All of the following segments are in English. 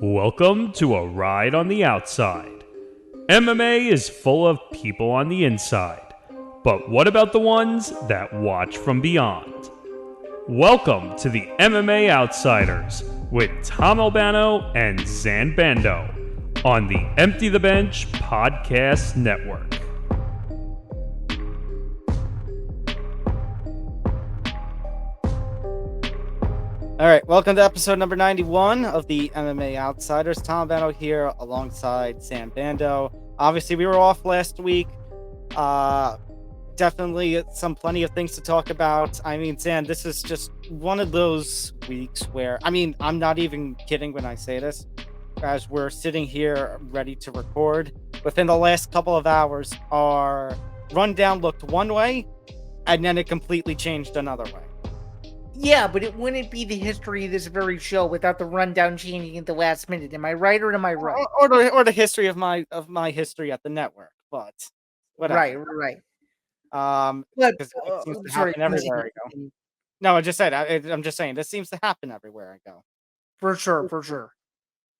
Welcome to a ride on the outside. MMA is full of people on the inside, but what about the ones that watch from beyond? Welcome to the MMA Outsiders with Tom Albano and Zain Bando on the Empty the Bench Podcast Network. All right, welcome to episode number 91 of the MMA Outsiders. Tom Albano here alongside Zain Bando. Obviously, we were off last week. Definitely plenty of things to talk about. I mean, Zain, this is just one of those weeks where, I'm not even kidding when I say this. As we're sitting here ready to record, within the last couple of hours, our rundown looked one way, and then it completely changed another way. Yeah, but it wouldn't be the history of this very show without the rundown changing at the last minute. Am I right or am I right? Or the history of my history at the network, but whatever. Right. But it seems to happen everywhere I go. No, I just said I'm just saying this seems to happen everywhere I go. For sure.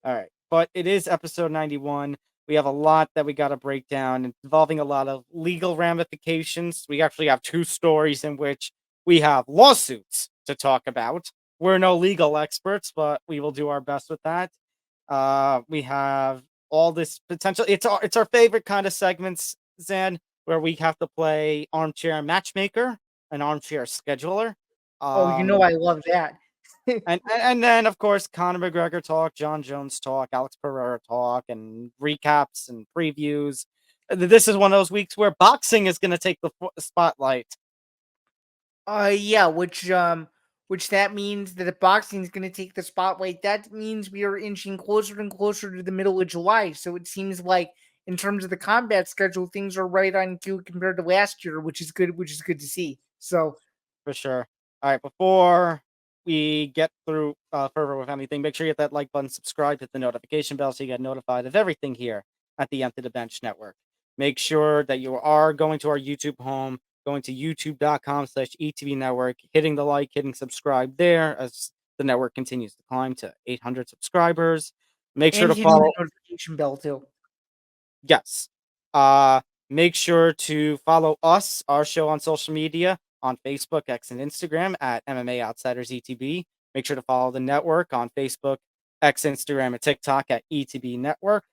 All right, but it is episode 91. We have a lot that we got to break down, involving a lot of legal ramifications. We actually have two stories in which we have lawsuits to talk about. We're no legal experts, but we will do our best with that. We have all this potential. It's our favorite kind of segments, Zain, where we have to play armchair matchmaker and armchair scheduler. I love that. and then, of course, Conor McGregor talk, Jon Jones talk, Alex Pereira talk, and recaps and previews. This is one of those weeks where boxing is going to take the spotlight. Which that means that if boxing is going to take the spotlight, that means we are inching closer and closer to the middle of July. So it seems like, in terms of the combat schedule, things are right on cue compared to last year, which is good to see. So, for sure. All right, before we get through further with anything, make sure you hit that like button, subscribe, hit the notification bell so you get notified of everything here at the Empty the Bench Network. Make sure that you are going to our YouTube home, going to youtube.com/ETB Network, hitting the like, hitting subscribe there as the network continues to climb to 800 subscribers. Make sure to follow the notification bell too. Yes. Make sure to follow us, our show, on social media, on Facebook, X, and Instagram at MMA Outsiders ETB. Make sure to follow the network on Facebook, X, Instagram, and TikTok at ETB Network.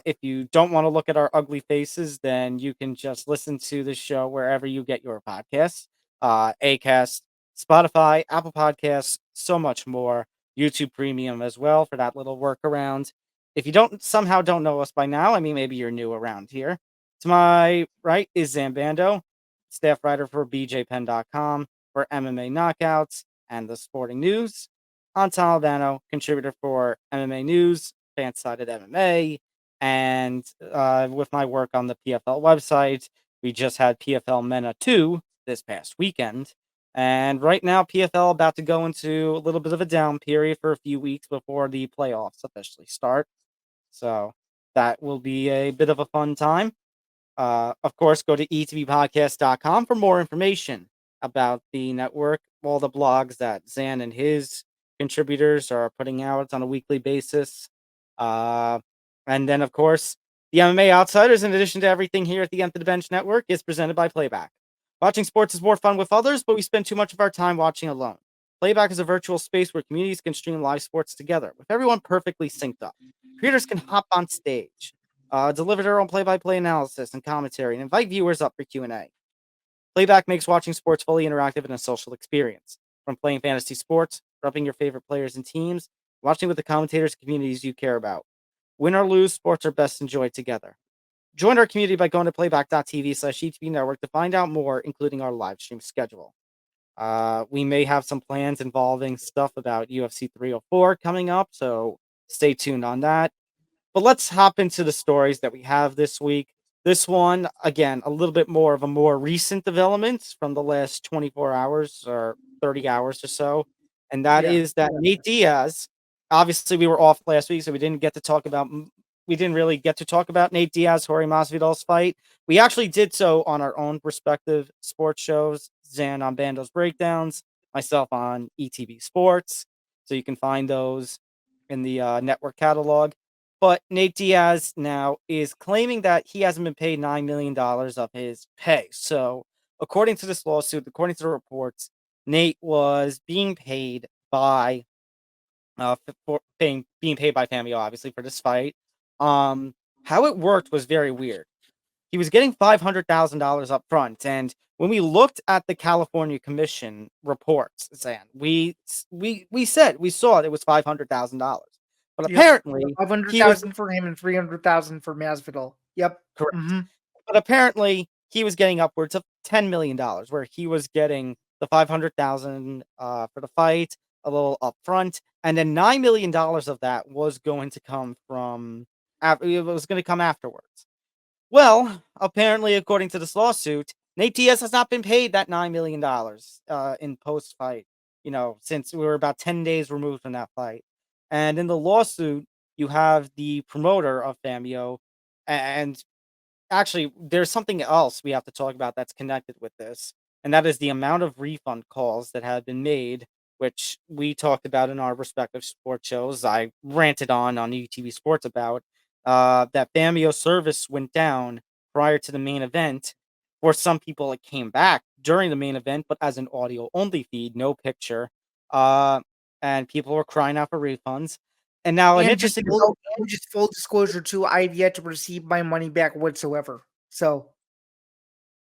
If you don't want to look at our ugly faces, then you can just listen to the show wherever you get your podcasts. Acast, Spotify, Apple Podcasts, so much more. YouTube Premium as well for that little workaround. If you don't know us by now, maybe you're new around here. To my right is Zain Bando, staff writer for BJPen.com for MMA Knockouts and the Sporting News. I'm Tom Albano, contributor for MMA News, Fan-Sided MMA, and with my work on the PFL website, we just had PFL MENA 2 this past weekend. And right now, PFL about to go into a little bit of a down period for a few weeks before the playoffs officially start. So that will be a bit of a fun time. Of course, go to etbpodcast.com for more information about the network, all the blogs that Zain and his contributors are putting out on a weekly basis. And then, of course, the MMA Outsiders, in addition to everything here at the Empty the Bench Network, is presented by Playback. Watching sports is more fun with others, but we spend too much of our time watching alone. Playback is a virtual space where communities can stream live sports together, with everyone perfectly synced up. Creators can hop on stage, deliver their own play-by-play analysis and commentary, and invite viewers up for Q&A. Playback makes watching sports fully interactive and a social experience. From playing fantasy sports, repping your favorite players and teams, watching with the commentators and communities you care about. Win or lose, sports are best enjoyed together. Join our community by going to playback.tv/ETB Network to find out more, including our live stream schedule. We may have some plans involving stuff about UFC 304 coming up, so stay tuned on that. But let's hop into the stories that we have this week. This one, again, a little bit more of a more recent development from the last 24 hours or 30 hours or so. And that is that Nate Diaz, obviously we were off last week, so we didn't really get to talk about Nate Diaz, Jorge Masvidal's fight. We actually did so on our own respective sports shows. Zain on Bando's Breakdowns, myself on ETB Sports. So you can find those. in the network catalog. But Nate Diaz now is claiming that he hasn't been paid $9 million of his pay. So, according to this lawsuit, according to the reports, Nate was being paid by being paid by Fanmio, obviously, for this fight. How it worked was very weird. He was getting $500,000 up front, and when we looked at the California Commission reports, Zan, we said we saw it was $500,000, but Yep. apparently he was 500,000 for him and 300,000 for Masvidal. Yep. correct. Mm-hmm. But apparently he was getting upwards of $10 million, where he was getting the 500,000 for the fight, a little upfront, and then $9 million of that was going to come from it was going to come afterwards. Well, apparently, according to this lawsuit, Nate Diaz has not been paid that $9 million in post fight, since we were about 10 days removed from that fight. And in the lawsuit, you have the promoter of Fanmio, and actually, there's something else we have to talk about that's connected with this, and that is the amount of refund calls that have been made, which we talked about in our respective sports shows. I ranted on UTV Sports about that Fanmio service went down prior to the main event. For some people, it came back during the main event, but as an audio only feed, no picture. Uh, and people were crying out for refunds. And now, an interesting Just full disclosure too, I've yet to receive my money back whatsoever.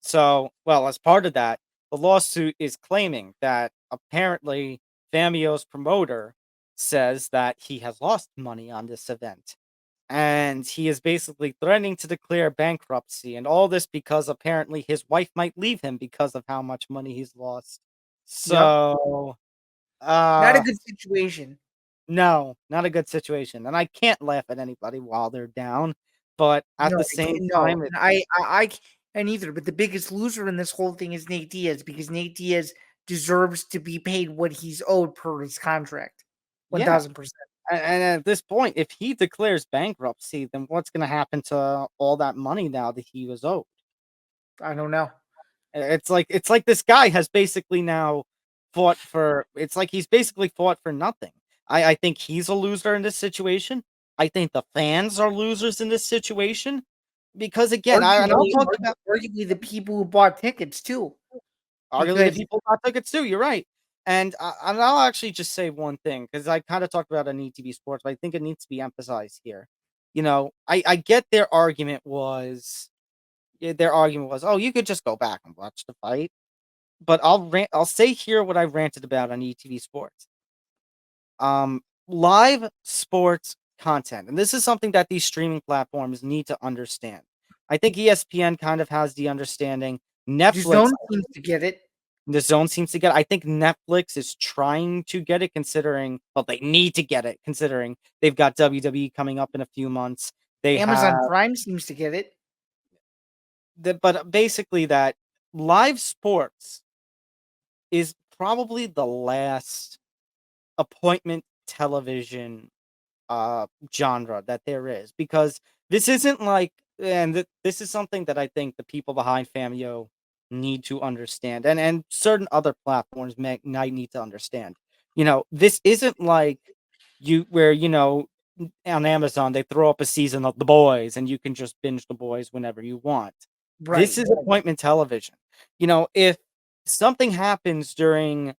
So, well, as part of that, the lawsuit is claiming that apparently Famio's promoter says that he has lost money on this event. And he is basically threatening to declare bankruptcy. And all this because apparently his wife might leave him because of how much money he's lost. yep, So, not a uh, good situation. no, not a good situation. And I can't laugh at anybody while they're down. But at No, the I same can't- time, no, I can't either. But the biggest loser in this whole thing is Nate Diaz because Nate Diaz deserves to be paid what he's owed per his contract. yeah. 1,000%. And at this point, if he declares bankruptcy, then what's going to happen to all that money now that he was owed? I don't know. It's like this guy has basically now fought for. It's like he's basically fought for nothing. I think he's a loser in this situation. I think the fans are losers in this situation because again, I'll talk about Arguably the people who bought tickets too. arguably the Because people who got tickets too. You're right. And I'll actually just say one thing because I kind of talked about it on ETV Sports, but I think it needs to be emphasized here. I get their argument was, oh, you could just go back and watch the fight. But I'll say here what I ranted about on ETV Sports. Live sports content, and this is something that these streaming platforms need to understand. I think ESPN kind of has the understanding. Netflix, DAZN seems to get it. the zone seems to get. I think Netflix is trying to get it, considering they need to get it, considering they've got WWE coming up in a few months. They Amazon have Prime seems to get it. but basically that live sports is probably the last appointment television genre that there is, because this isn't like, this is something that I think the people behind Famio need to understand, and certain other platforms might need to understand. This isn't like where on Amazon they throw up a season of The Boys and you can just binge The Boys whenever you want. This Right. is appointment television. If something happens during,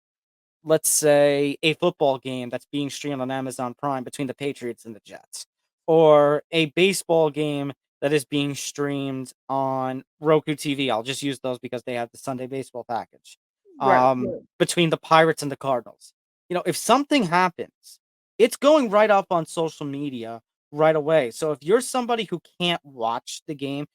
let's say, a football game that's being streamed on Amazon Prime between the Patriots and the Jets, or a baseball game that is being streamed on Roku TV. I'll just use those because they have the Sunday baseball package. Right. Between the Pirates and the Cardinals. If something happens, it's going right up on social media right away. So if you're somebody who can't watch the game,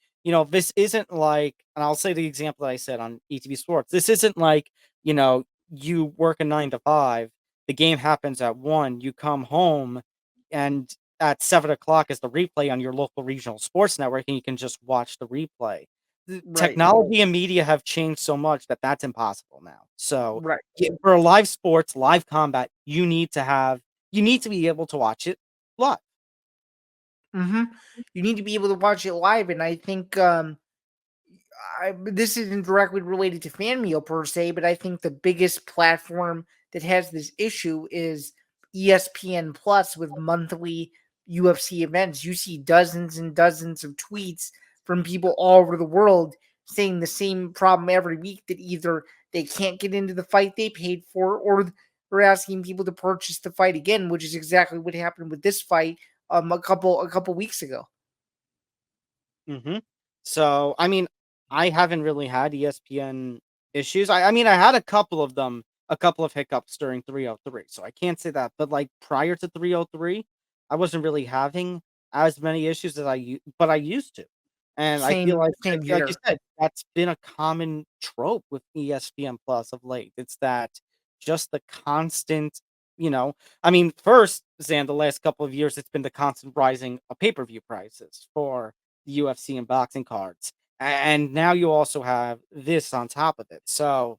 this isn't like, and I'll say the example that I said on ETV Sports. This isn't like, you work a 9 to 5, the game happens at 1, you come home, and at 7 o'clock is the replay on your local regional sports network, and you can just watch the replay. Right. Technology and media have changed so much that that's impossible now. So Right. for live sports, live combat, you need to be able to watch it live. Mm-hmm. You need to be able to watch it live, and I think this isn't directly related to Fanmio per se, but I think the biggest platform that has this issue is ESPN Plus with monthly UFC events, you see dozens and dozens of tweets from people all over the world saying the same problem every week, that either they can't get into the fight they paid for, or they're asking people to purchase the fight again, which is exactly what happened with this fight a couple weeks ago. Mm-hmm. So, I mean, I haven't really had ESPN issues. I mean, I had a couple of them, a couple of hiccups during 303. So I can't say that. But like prior to 303, I wasn't really having as many issues as but I used to. And I feel Same like you here. said, that's been a common trope with ESPN Plus of late. It's that just the constant, I mean, first, Zan, the last couple of years, it's been the constant rising of pay-per-view prices for the UFC and boxing cards. And now you also have this on top of it. So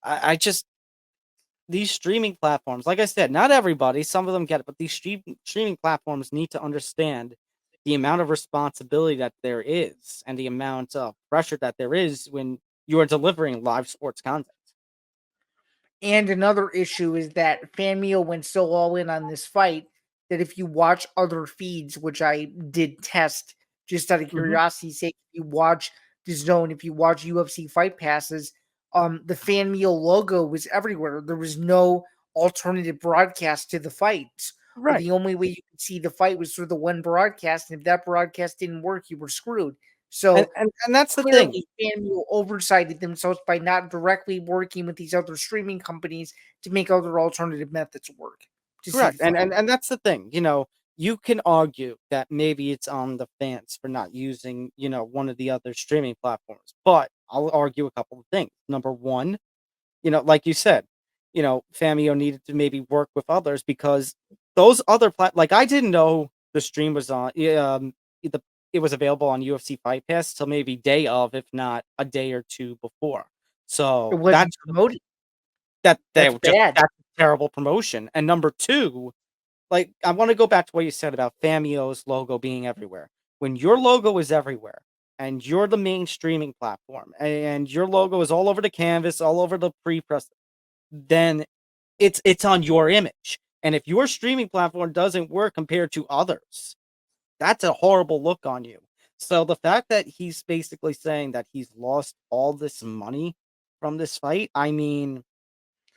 I just, these streaming platforms, like I said, not everybody, some of them get it, but these streaming platforms need to understand the amount of responsibility that there is and the amount of pressure that there is when you are delivering live sports content. And another issue is that Fanmio went so all in on this fight that if you watch other feeds, which I did test just out of Hmm. curiosity's sake, if you watch the Zone, if you watch UFC Fight Passes, the Fanmio logo was everywhere. There was no alternative broadcast to the fights. Or Right. the only way you could see the fight was through the one broadcast, and if that broadcast didn't work, you were screwed. And, So and, and that's the thing. clearly, FanDuel oversighted themselves by not directly working with these other streaming companies to make other alternative methods work to see the Correct. And, fight. and and that's the thing. You can argue that maybe it's on the fans for not using, one of the other streaming platforms. But I'll argue a couple of things. Number one, like you said, Famio needed to maybe work with others because those other like I didn't know the stream was on the it was available on UFC Fight Pass till maybe day of, if not a day or two before. It So wasn't promoted. That's bad. that's terrible promotion. And number two, like I want to go back to what you said about Famio's logo being everywhere. When your logo is everywhere and you're the main streaming platform and your logo is all over the canvas, all over the pre-press, then it's on your image. And if your streaming platform doesn't work compared to others, that's a horrible look on you. So the fact that he's basically saying that he's lost all this money from this fight, I mean,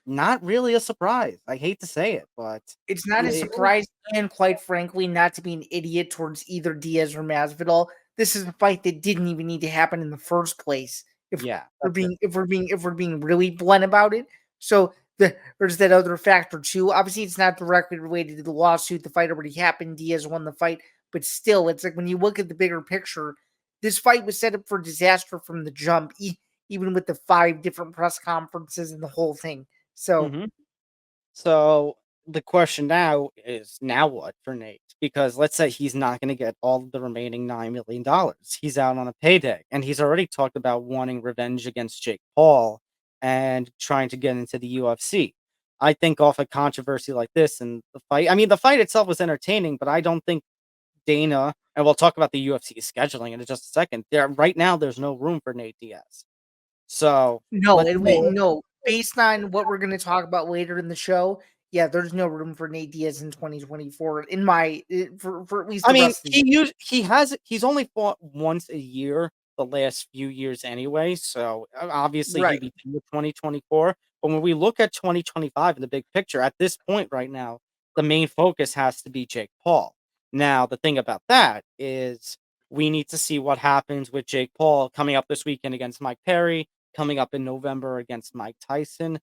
not really a surprise. I hate to say it, but It's not a it, surprise, and quite frankly, not to be an idiot towards either Diaz or Masvidal. This is a fight that didn't even need to happen in the first place. If yeah, we're that's it. being really blunt about it. So there's that other factor too. Obviously, it's not directly related to the lawsuit. The fight already happened. Diaz won the fight, but still, it's like when you look at the bigger picture, this fight was set up for disaster from the jump, even with the 5 different press conferences and the whole thing. So Mhm. So the question now is now what for Nate? Because let's say he's not going to get all of the remaining $9 million. He's out on a payday, and he's already talked about wanting revenge against Jake Paul and trying to get into the UFC. I think off a controversy like this and the fight, I mean, the fight itself was entertaining, but I don't think Dana, and we'll talk about the UFC scheduling in just a second. There, right now, there's no room for Nate Diaz. So no, let's it say, won't. No, based on what we're going to talk about later in the show, yeah, there's no room for Nate Diaz in 2024 in for at least I the mean, rest of the year. he's only fought once a year the last few years anyway, so obviously Right. he'd be due with 2024. But when we look at 2025 in the big picture, at this point right now, the main focus has to be Jake Paul. Now, the thing about that is we need to see what happens with Jake Paul coming up this weekend against Mike Perry, coming up in November against Mike Tyson.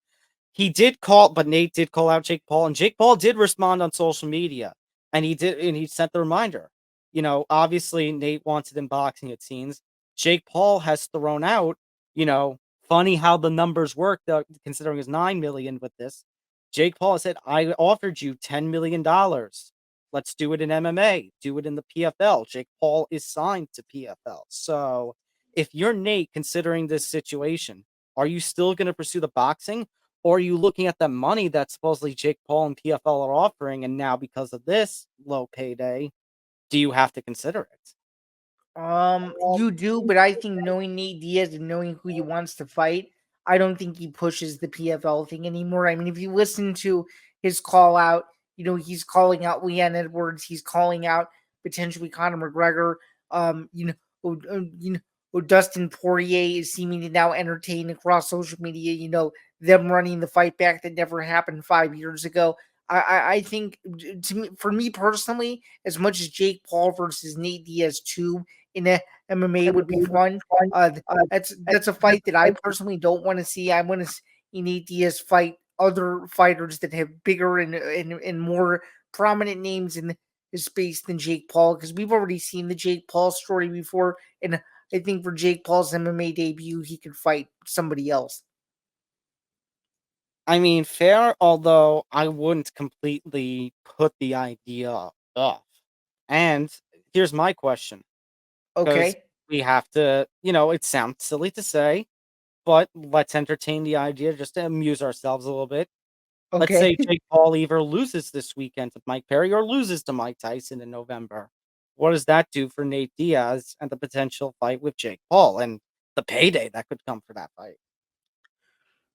He did call, but Nate did call out Jake Paul, and Jake Paul did respond on social media, and he sent the reminder. Obviously Nate wants it in boxing, it seems. Jake Paul has thrown out, funny how the numbers work, considering his 9 million with this. Jake Paul said, I offered you $10 million. Let's do it in MMA, do it in the PFL. Jake Paul is signed to PFL. So if you're Nate considering this situation, are you still going to pursue the boxing? Or are you looking at the money that supposedly Jake Paul and PFL are offering, and now because of this low payday, do you have to consider it? You do, but I think knowing Nate Diaz and knowing who he wants to fight, I don't think he pushes the PFL thing anymore. I mean, if you listen to his call out he's calling out Leon Edwards. He's calling out potentially Conor McGregor. Dustin Poirier is seemingly now entertained across social media. Them running the fight back that never happened 5 years ago. I think for me personally, as much as Jake Paul versus Nate Diaz 2 in a MMA would be fun, that's a fight that I personally don't want to see. I want to see Nate Diaz fight other fighters that have bigger and more prominent names in his space than Jake Paul, because we've already seen the Jake Paul story before, and I think for Jake Paul's MMA debut, he could fight somebody else. I mean, fair, although I wouldn't completely put the idea off. And here's my question, because Okay. we have to, it sounds silly to say, but let's entertain the idea just to amuse ourselves a little bit. Let's say Okay. Jake Paul either loses this weekend to Mike Perry or loses to Mike Tyson in November. What does that do for Nate Diaz and the potential fight with Jake Paul and the payday that could come for that fight?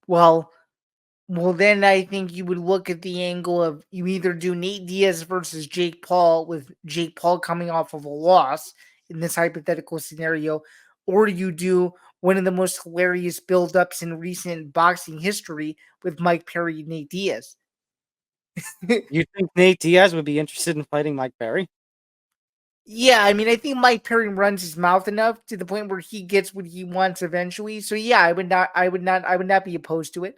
Well, then I think you would look at the angle of you either do Nate Diaz versus Jake Paul, with Jake Paul coming off of a loss in this hypothetical scenario, or you do one of the most hilarious build-ups in recent boxing history with Mike Perry and Nate Diaz. You think Nate Diaz would be interested in fighting Mike Perry? Yeah, I mean, I think Mike Perry runs his mouth enough to the point where he gets what he wants eventually. So yeah, I would not be opposed to it.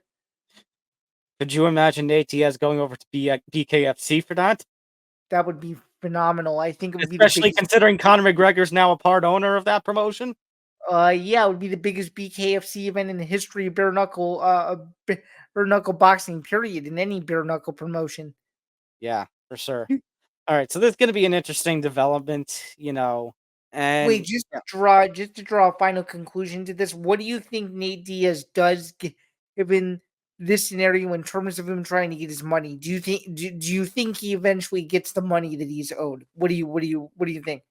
Could you imagine Nate Diaz going over to BKFC for that? That would be phenomenal. I think it would be the Especially biggest. considering Conor McGregor's now a part owner of that promotion. Yeah, it would be the biggest BKFC event in the history of bare knuckle, bare knuckle boxing. Period. In any bare knuckle promotion. Yeah, for sure. All right, so this is going to be an interesting development, and Wait, just to draw a final conclusion to this, what do you think Nate Diaz does given this scenario in terms of him trying to get his money? Do you think he eventually gets the money that he's owed? What do you think?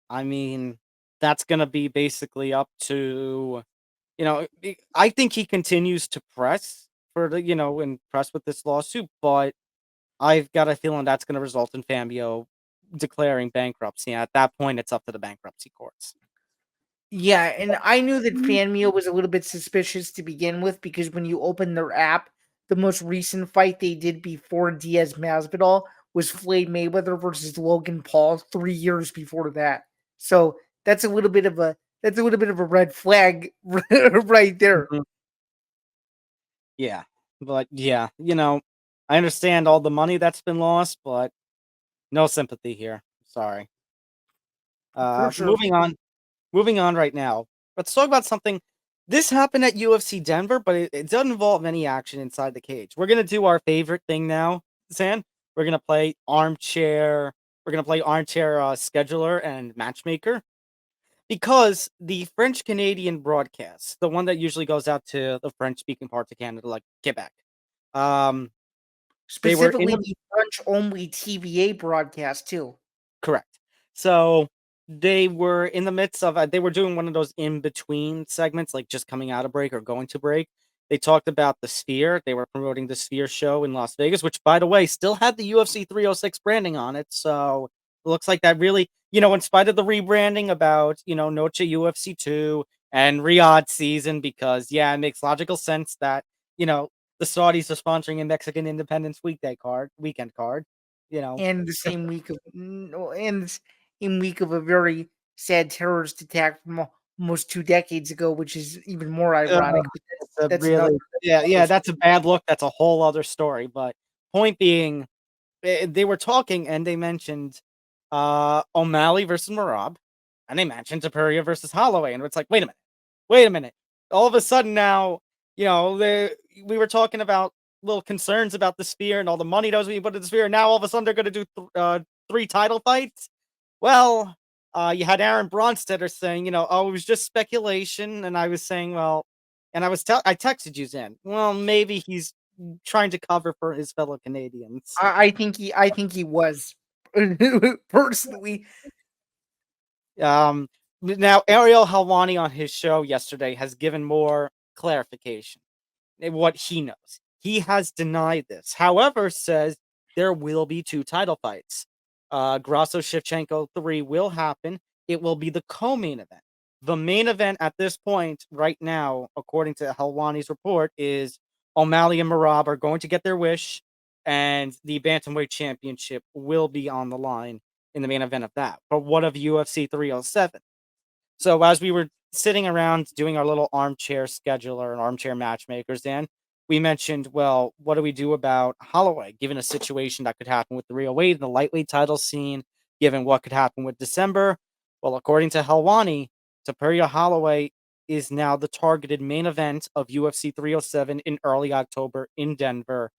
I mean, that's going to be basically up to, I think he continues to press for the, and press with this lawsuit, but I've got a feeling that's going to result in Fanmio declaring bankruptcy. And at that point, it's up to the bankruptcy courts. Yeah, and I knew that Fanmio was a little bit suspicious to begin with, because when you open their app, the most recent fight they did before Diaz Masvidal was Floyd Mayweather versus Logan Paul 3 years before that. So that's a little bit of a red flag right there. Mhm. Yeah, but yeah, I understand all the money that's been lost, but no sympathy here. Sorry. For sure. Moving on right now. Let's talk about something. This happened at UFC Denver, but it doesn't involve any action inside the cage. We're gonna do our favorite thing now, Zan. We're gonna play armchair. We're gonna play armchair scheduler and matchmaker, because the French Canadian broadcast, the one that usually goes out to the French speaking parts of Canada, like Quebec, um, they were in Specifically the French only TVA broadcast too. Correct. So they were in the midst of they were doing one of those in between segments, like just coming out of break or going to break. They talked about the Sphere. They were promoting the Sphere show in Las Vegas, which, by the way, still had the UFC 306 branding on it. So it looks like that really, in spite of the rebranding about, Noche UFC 2 and Riyadh season, because, yeah, it makes logical sense that, the Saudis are sponsoring a Mexican Independence weekend card, you know. And the same week of in week of a very sad terrorist attack from almost 2 decades ago, which is even more ironic. But It's a that's another. really yeah, that's a bad look. That's a whole other story. But point being, they were talking and they mentioned O'Malley versus Marab, and they mentioned Pereira versus Holloway, and it's like, wait a minute. All of a sudden now, we were talking about little concerns about the Sphere and all the money that was being put in the Sphere. And now all of a sudden they're going to do 3 title fights. Well, you had Aaron Bronstetter saying, oh, it was just speculation, and I was saying, well, and I texted you, Zen. Well, maybe he's trying to cover for his fellow Canadians. I think he was personally. Now Ariel Helwani on his show yesterday has given more clarification in what he knows. He has denied this. However, says there will be 2 title fights. Grasso Shevchenko 3 will happen. It will be the co-main event. The main event at this point, right now, according to Helwani's report, is O'Malley and Merab are going to get their wish, and the Bantamweight Championship will be on the line in the main event of that. But what of UFC 307? So as we were sitting around doing our little armchair scheduler and armchair matchmakers, Dan, we mentioned, well, what do we do about Holloway, given a situation that could happen with the 308 and the lightweight title scene, given what could happen with December? Well, according to Helwani, Pereira Holloway is now the targeted main event of UFC 307 in early October in Denver,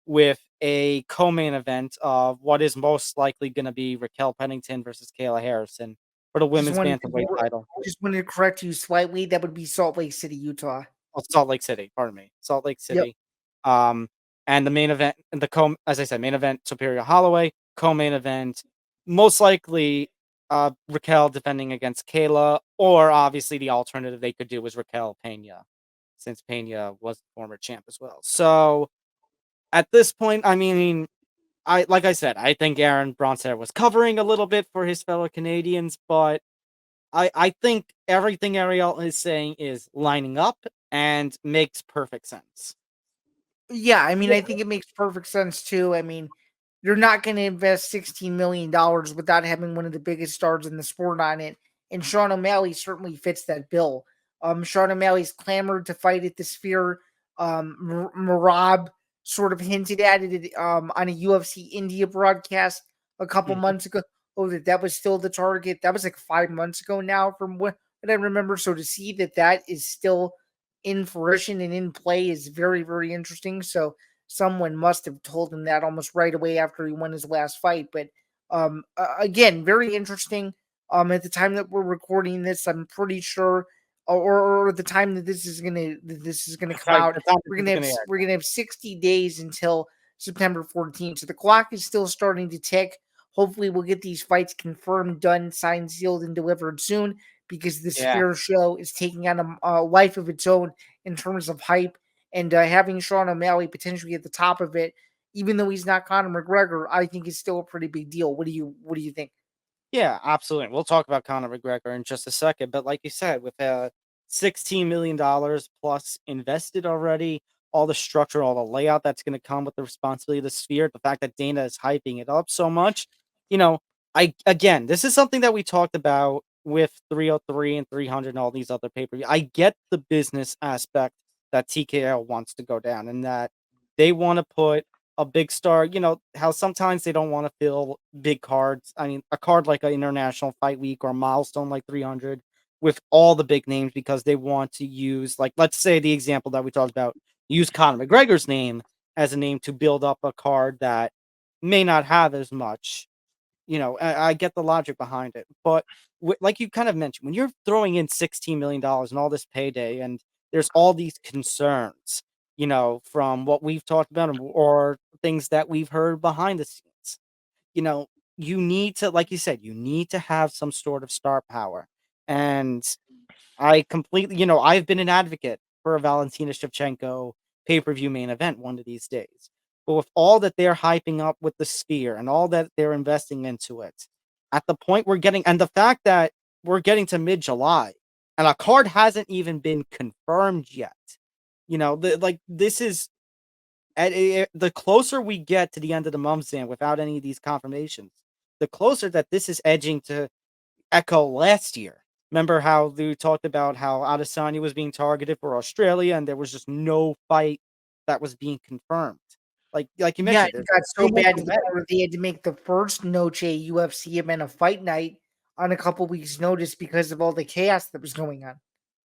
with a co-main event of what is most likely going to be Raquel Pennington versus Kayla Harrison for the Just women's wanted to, bantamweight title. just wanted to correct you slightly. That would be Salt Lake City, Utah. Oh, Salt Lake City, pardon me. Salt Lake Yep. City. And the main event, as I said, main event Superior Holloway, co-main event, most likely Raquel defending against Kayla, or obviously the alternative they could do was Raquel Pena, since Pena was the former champ as well. So at this point, I mean, like I said, I think Aaron Bronson was covering a little bit for his fellow Canadians, but I think everything Ariel is saying is lining up and makes perfect sense. Yeah, I mean, I think it makes perfect sense too. I mean, you're not going to invest $16 million without having one of the biggest stars in the sport on it. And Sean O'Malley certainly fits that bill. Sean O'Malley's clamored to fight at the Sphere. Marab sort of hinted at it on a UFC India broadcast a couple months ago. Oh, that was still the target. That was like 5 months ago now, from what I remember. So to see that is still in fruition and in play is very, very interesting. So someone must have told him that almost right away after he won his last fight. But again, very interesting. At the time that we're recording this, I'm pretty sure, or the time that this is gonna come out, we're gonna have 60 days until September 14th. So the clock is still starting to tick. Hopefully, we'll get these fights confirmed, done, signed, sealed, and delivered soon, because the Sphere show is taking on a life of its own in terms of hype, and having Sean O'Malley potentially at the top of it, even though he's not Conor McGregor, I think is still a pretty big deal. What do you think? Yeah, absolutely. We'll talk about Conor McGregor in just a second, but like you said, with $16 million plus invested already, all the structure, all the layout that's going to come with the responsibility of the Sphere, the fact that Dana is hyping it up so much, again, this is something that we talked about with 303 and 300 and all these other pay-per-view. I get the business aspect that TKO wants to go down, and that they want to put a big star, how sometimes they don't want to fill big cards. I mean, a card like an International Fight Week or a milestone like 300 with all the big names, because they want to use, like, let's say the example that we talked about, use Conor McGregor's name as a name to build up a card that may not have as much. I get the logic behind it, but like you kind of mentioned, when you're throwing in $16 million and all this payday, and there's all these concerns, from what we've talked about or things that we've heard behind the scenes, you need to, like you said, you need to have some sort of star power. And I completely, I've been an advocate for a Valentina Shevchenko pay-per-view main event one of these days. But with all that they're hyping up with the Sphere and all that they're investing into it, at the point we're getting, and the fact that we're getting to mid-July and a card hasn't even been confirmed yet, this is the closer we get to the end of the month, and without any of these confirmations, the closer that this is edging to echo last year. Remember how we talked about how Adesanya was being targeted for Australia, and there was just no fight that was being confirmed. Like you mentioned, It got so bad to the point where they had to make the first Noche UFC event a fight night on a couple weeks' notice because of all the chaos that was going on.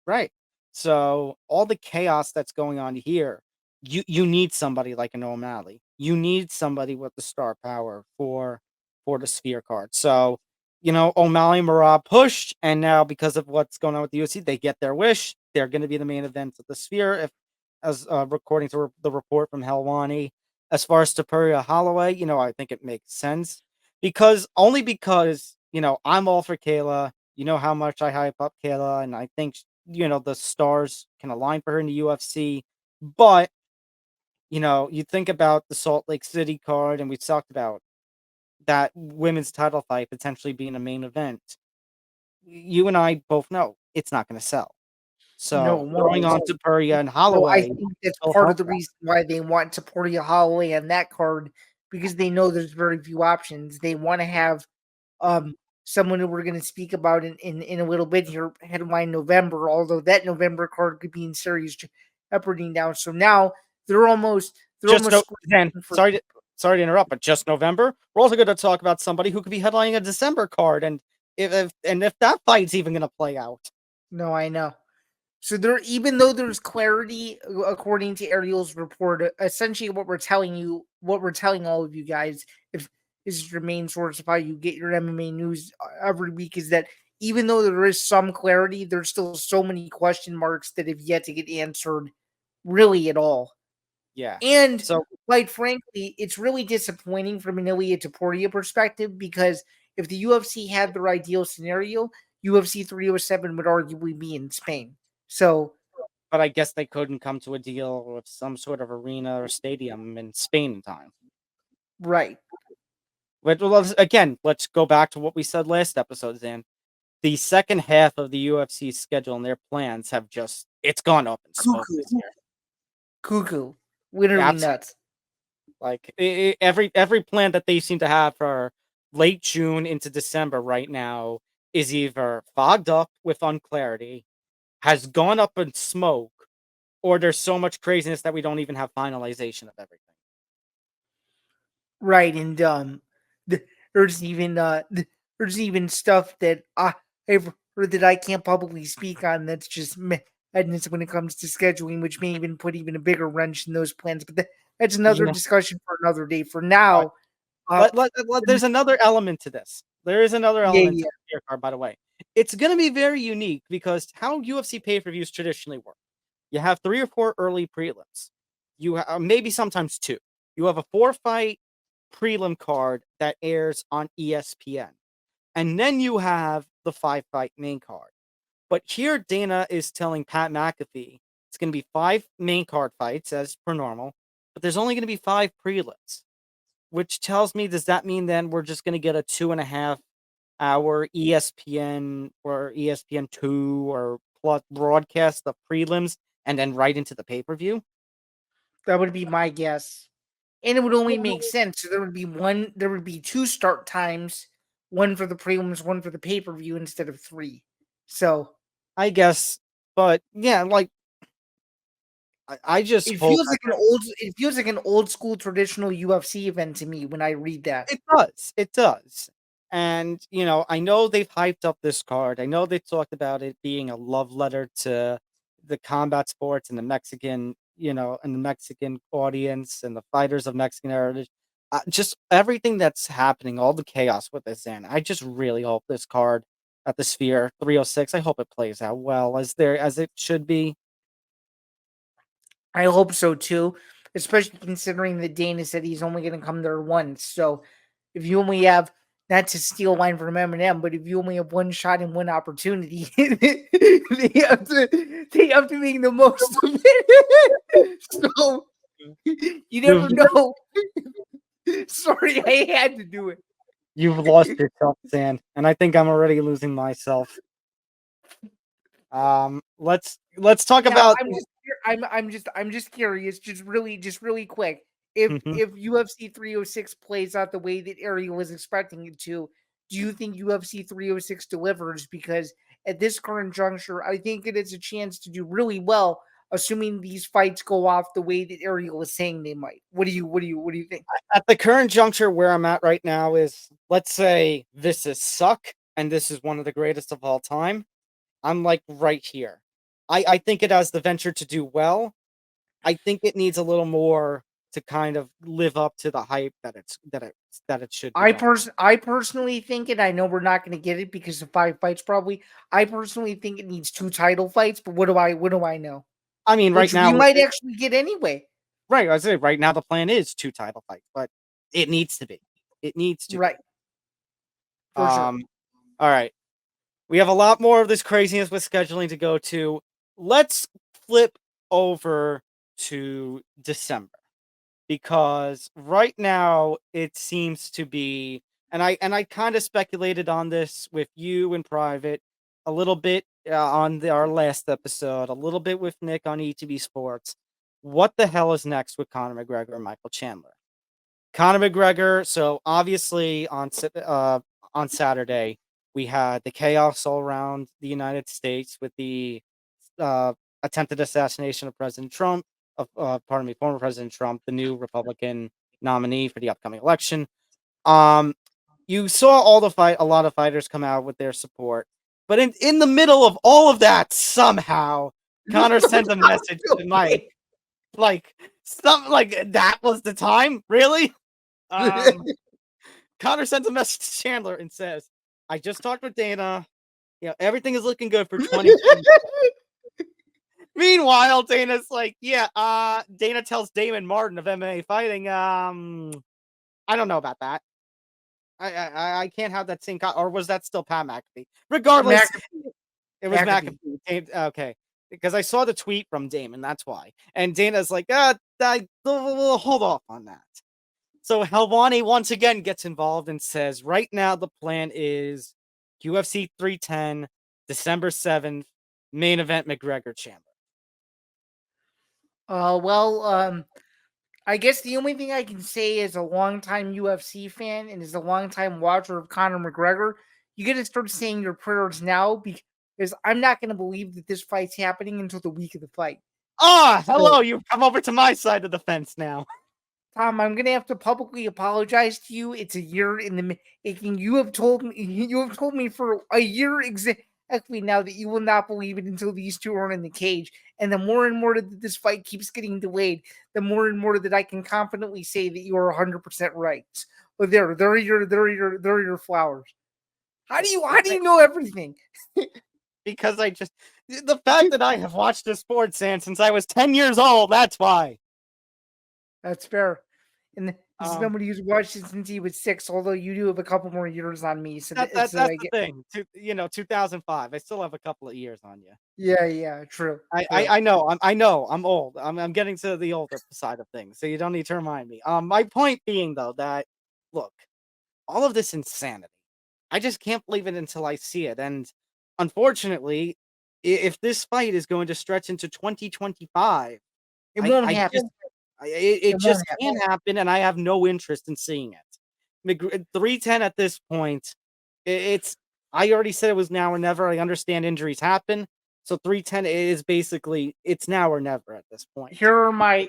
Right. So all the chaos that's going on here, you need somebody like an O'Malley. You need somebody with the star power for the Sphere card. So, O'Malley and Marab pushed, and now because of what's going on with the UFC, they get their wish. They're going to be the main event of the Sphere, as according to the report from Helwani. As far as Tapuria Holloway, I think it makes sense because I'm all for Kayla. You know how much I hype up Kayla, and I think the stars can align for her in the UFC. But you think about the Salt Lake City card, and we talked about that women's title fight potentially being a main event. You and I both know it's not going to sell. No, So it throwing won't. on Topuria and So I Holloway think that's will part help of the that. reason why they want Taporia Holloway on that card, because they know there's very few options. They want to have someone who we're going to speak about in a little bit here, headline November, although that November card could be in serious jeopardy now. So now they're almost Dan, for sorry to interrupt, but just November. We're also going to talk about somebody who could be headlining a December card, and if that fight's even going to play out. No, I know. So there, even though there's clarity, according to Ariel's report, essentially what we're telling all of you guys, if this is your main source of how you get your MMA news every week, is that even though there is some clarity, there's still so many question marks that have yet to get answered, really at all. Yeah. And So quite frankly, it's really disappointing from an Ilia Topuria perspective, because if the UFC had their ideal scenario, UFC 307 would arguably be in Spain. So, but I guess they couldn't come to a deal with some sort of arena or stadium in Spain in time. right. But again, let's go back to what we said last episode, Zan. The second half of the UFC schedule and their plans have it's gone up in smoke this year. Cuckoo. Literally Absolutely. nuts. Like every plan that they seem to have for late June into December right now is either fogged up with unclarity, has gone up in smoke, or there's so much craziness that we don't even have finalization of everything. Right, and there's even stuff that I've heard that I can't publicly speak on. That's just madness when it comes to scheduling, which may even put even a bigger wrench in those plans. But that's another discussion for another day. For now, there's another element to this. There is another element to the tier card, by the way. It's going to be very unique because how UFC pay-per-views traditionally work. You have 3 or 4 early prelims. You maybe sometimes 2. You have a 4-fight prelim card that airs on ESPN. And then you have the 5-fight main card. But here Dana is telling Pat McAfee it's going to be 5 main card fights as per normal, but there's only going to be 5 prelims. Which tells me, does that mean then we're just going to get a 2.5-hour ESPN or ESPN2 or plus broadcast the prelims and then right into the pay-per-view? That would be my guess. And it would only make sense. So there would be 2 start times, one for the prelims, one for the pay-per-view instead of 3. So I guess, but yeah, like I just it hope feels like an old school traditional UFC event to me when I read that. It does. And I know they've hyped up this card. I know they talked about it being a love letter to the combat sports and the Mexican, and the Mexican audience and the fighters of Mexican heritage. Just everything that's happening, all the chaos with this, and I just really hope this card at the Sphere 306. I hope it plays out well as it should be. I hope so too, especially considering that Dana said he's only going to come there once. So if you only have, not to steal line from Eminem, but if you only have one shot and one opportunity, they have to make the most of it. So you never know. Sorry, I had to do it. You've lost yourself, Sam, and I think I'm already losing myself. Let's talk about. I'm just curious, just really quick. If UFC 306 plays out the way that Ariel was expecting it to, do you think UFC 306 delivers? Because at this current juncture, I think it is a chance to do really well, assuming these fights go off the way that Ariel is saying they might. What do you think? At the current juncture where I'm at right now is, let's say this is suck and this is one of the greatest of all time. I'm like right here. I think it has the venture to do well. I think it needs a little more to kind of live up to the hype that it should be. I personally think it. I know we're not going to get it because of 5 fights probably. I personally think it needs 2 title fights, but what do I know? I mean, right now we might actually get anyway. Right, I say right now the plan is 2 title fights, but it needs to be. It needs to. Right. For sure. All right. We have a lot more of this craziness with scheduling to go to. Let's flip over to December. because right now it seems to be, and I kind of speculated on this with you in private, a little bit on our last episode, a little bit with Nick on ETB Sports. What the hell is next with Conor McGregor and Michael Chandler? Conor McGregor. So obviously on Saturday we had the chaos all around the United States with the uh, attempted assassination of President Trump, former President Trump, the new Republican nominee for the upcoming election. You saw a lot of fighters come out with their support, but in the middle of all of that, somehow Conor sent a message to Mike, like something like that was the time, really. Conor sends a message to Chandler and says, "I just talked with Dana. Everything is looking good for 2020." Meanwhile, Dana's like, Dana tells Damon Martin of MMA Fighting, I don't know about that. I can't have that same or was that still Pat McAfee? Regardless, it was McAfee. Okay, because I saw the tweet from Damon, that's why. And Dana's like, we'll hold off on that. So Helwani once again gets involved and says, right now the plan is UFC 310, December 7th, main event McGregor Chandler. I guess the only thing I can say as a longtime UFC fan and as a longtime watcher of Conor McGregor, you got to start saying your prayers now because I'm not going to believe that this fight's happening until the week of the fight. Hello, you've come over to my side of the fence now. Tom, I'm gonna have to publicly apologize to you. It's a year in the making. You have told me for a year exactly now that you will not believe it until these two are in the cage. And the more and more that this fight keeps getting delayed, the more and more that I can confidently say that you are 100% right. But there are your flowers. How do you know everything? Because the fact that I have watched this sport since I was 10 years old, that's why. That's fair. And this is somebody who's watched it since he was 6, although you do have a couple more years on me. So that's the thing. 2005. I still have a couple of years on you. Yeah, true. I know. I'm old. I'm getting to the older side of things, so you don't need to remind me. My point being though that look, all of this insanity, I just can't believe it until I see it. And unfortunately, if this fight is going to stretch into 2025, it won't happen. It just can't happen, and I have no interest in seeing it. 310 at this point, I already said it was now or never. I understand injuries happen, so 310 is basically it's now or never at this point. Here are my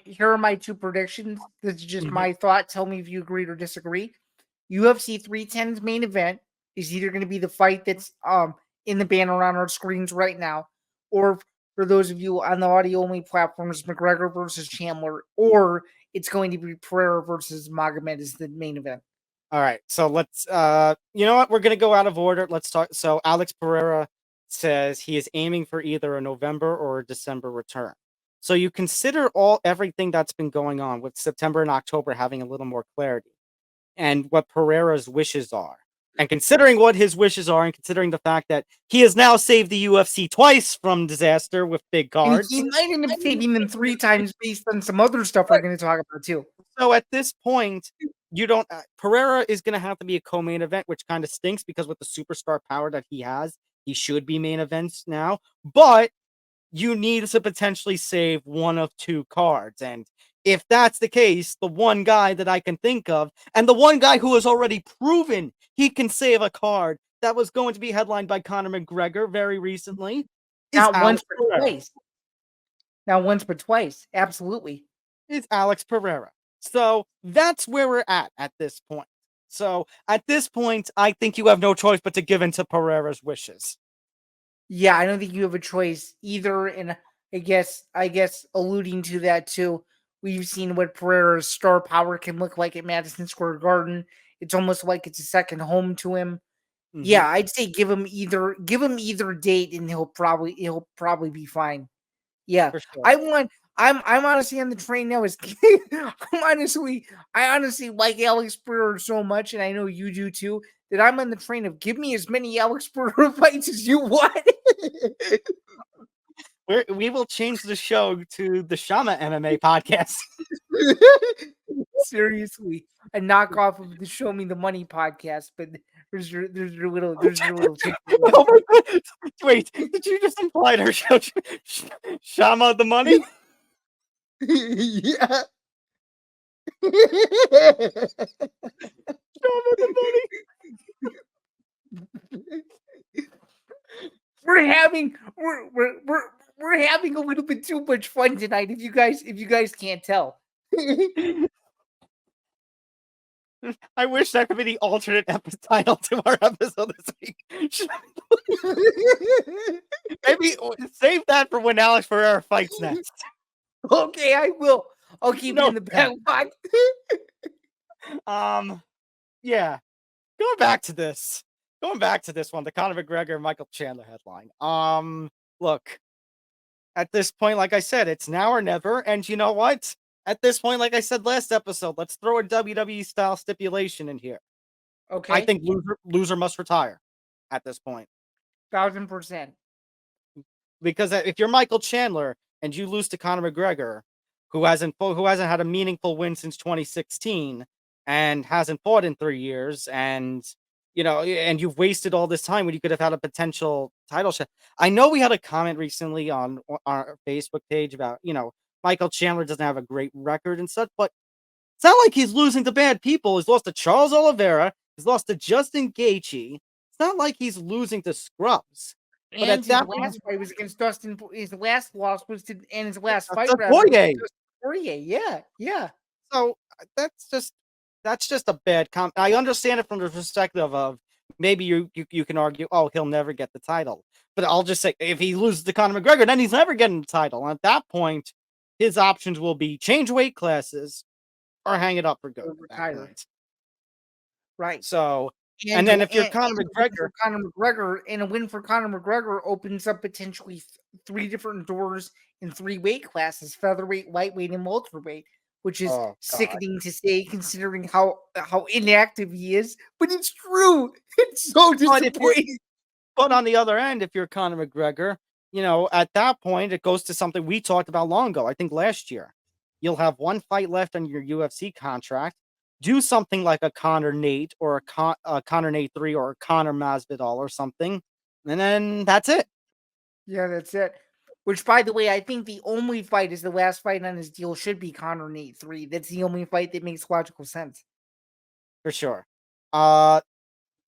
two predictions. This is just my thought. Tell me if you agree or disagree. UFC 310's main event is either going to be the fight that's in the banner on our screens right now, or for those of you on the audio-only platforms, McGregor versus Chandler, or it's going to be Pereira versus Magomed as the main event. All right, so let's, you know what? We're going to go out of order. Let's talk. So Alex Pereira says he is aiming for either a November or a December return. So you consider everything that's been going on with September and October having a little more clarity and what Pereira's wishes are. And considering what his wishes are, and considering the fact that he has now saved the UFC twice from disaster with big cards, and he might end up saving them 3 times based on some other stuff we're going to talk about too. So at this point, you don't. Pereira is going to have to be a co-main event, which kind of stinks because with the superstar power that he has, he should be main events now. But you need to potentially save one of 2 cards, and if that's the case, the one guy that I can think of, and the one guy who has already proven he can save a card that was going to be headlined by Conor McGregor very recently, is not once but twice. Not once but twice, absolutely. It's Alex Pereira. So that's where we're at this point. So at this point, I think you have no choice but to give in to Pereira's wishes. Yeah, I don't think you have a choice either, and I guess alluding to that too. We've seen what Pereira's star power can look like at Madison Square Garden. It's almost like it's a second home to him. Mm-hmm. Yeah, I'd say give him either date, and he'll probably be fine. Yeah, sure. I'm honestly on the train now. I honestly like Alex Pereira so much, and I know you do too. That I'm on the train of give me as many Alex Pereira fights as you want. We will change the show to the Shama MMA podcast. Seriously, a knockoff of the Show Me the Money podcast, but there's your little take. Oh my God. Wait, did you just imply her Shama the money? Yeah. Shama the money. We're having a little bit too much fun tonight. If you guys can't tell. I wish that could be the alternate title to our episode this week. Maybe save that for when Alex Pereira fights next. Okay, I will. I'll keep it in the back pocket. Yeah. Going back to this one, the Conor McGregor Michael Chandler headline. Look, at this point, like I said, it's now or never. And you know what? At this point, like I said last episode, let's throw a WWE style stipulation in here. Okay. I think loser must retire at this point. 1000%. Because if you're Michael Chandler and you lose to Conor McGregor, who hasn't had a meaningful win since 2016 and hasn't fought in 3 years, and and you've wasted all this time when you could have had a potential title shot. I know we had a comment recently on our Facebook page about, Michael Chandler doesn't have a great record and such, but it's not like he's losing to bad people. He's lost to Charles Oliveira. He's lost to Justin Gaethje. It's not like he's losing to scrubs. But and his last fight was against Dustin. His last loss was to, and his last fight was Poirier. Yeah. So that's just a bad comment. I understand it from the perspective of maybe you can argue, oh, he'll never get the title. But I'll just say, if he loses to Conor McGregor, then he's never getting the title. And at that point, his options will be change weight classes or hang it up for good. Right. So, and then if you're Conor McGregor, and a win for Conor McGregor opens up potentially 3 different doors in 3 weight classes: featherweight, lightweight, and welterweight, which is sickening to say considering how inactive he is. But it's true. It's so disappointing. But on the other end, if you're Conor McGregor, at that point, it goes to something we talked about long ago. I think last year, you'll have 1 fight left on your UFC contract. Do something like a Conor Nate or a Conor Nate 3 or a Conor Masvidal or something. And then that's it. Yeah, that's it. Which, by the way, I think the only fight is the last fight on his deal should be Conor Nate 3. That's the only fight that makes logical sense. For sure.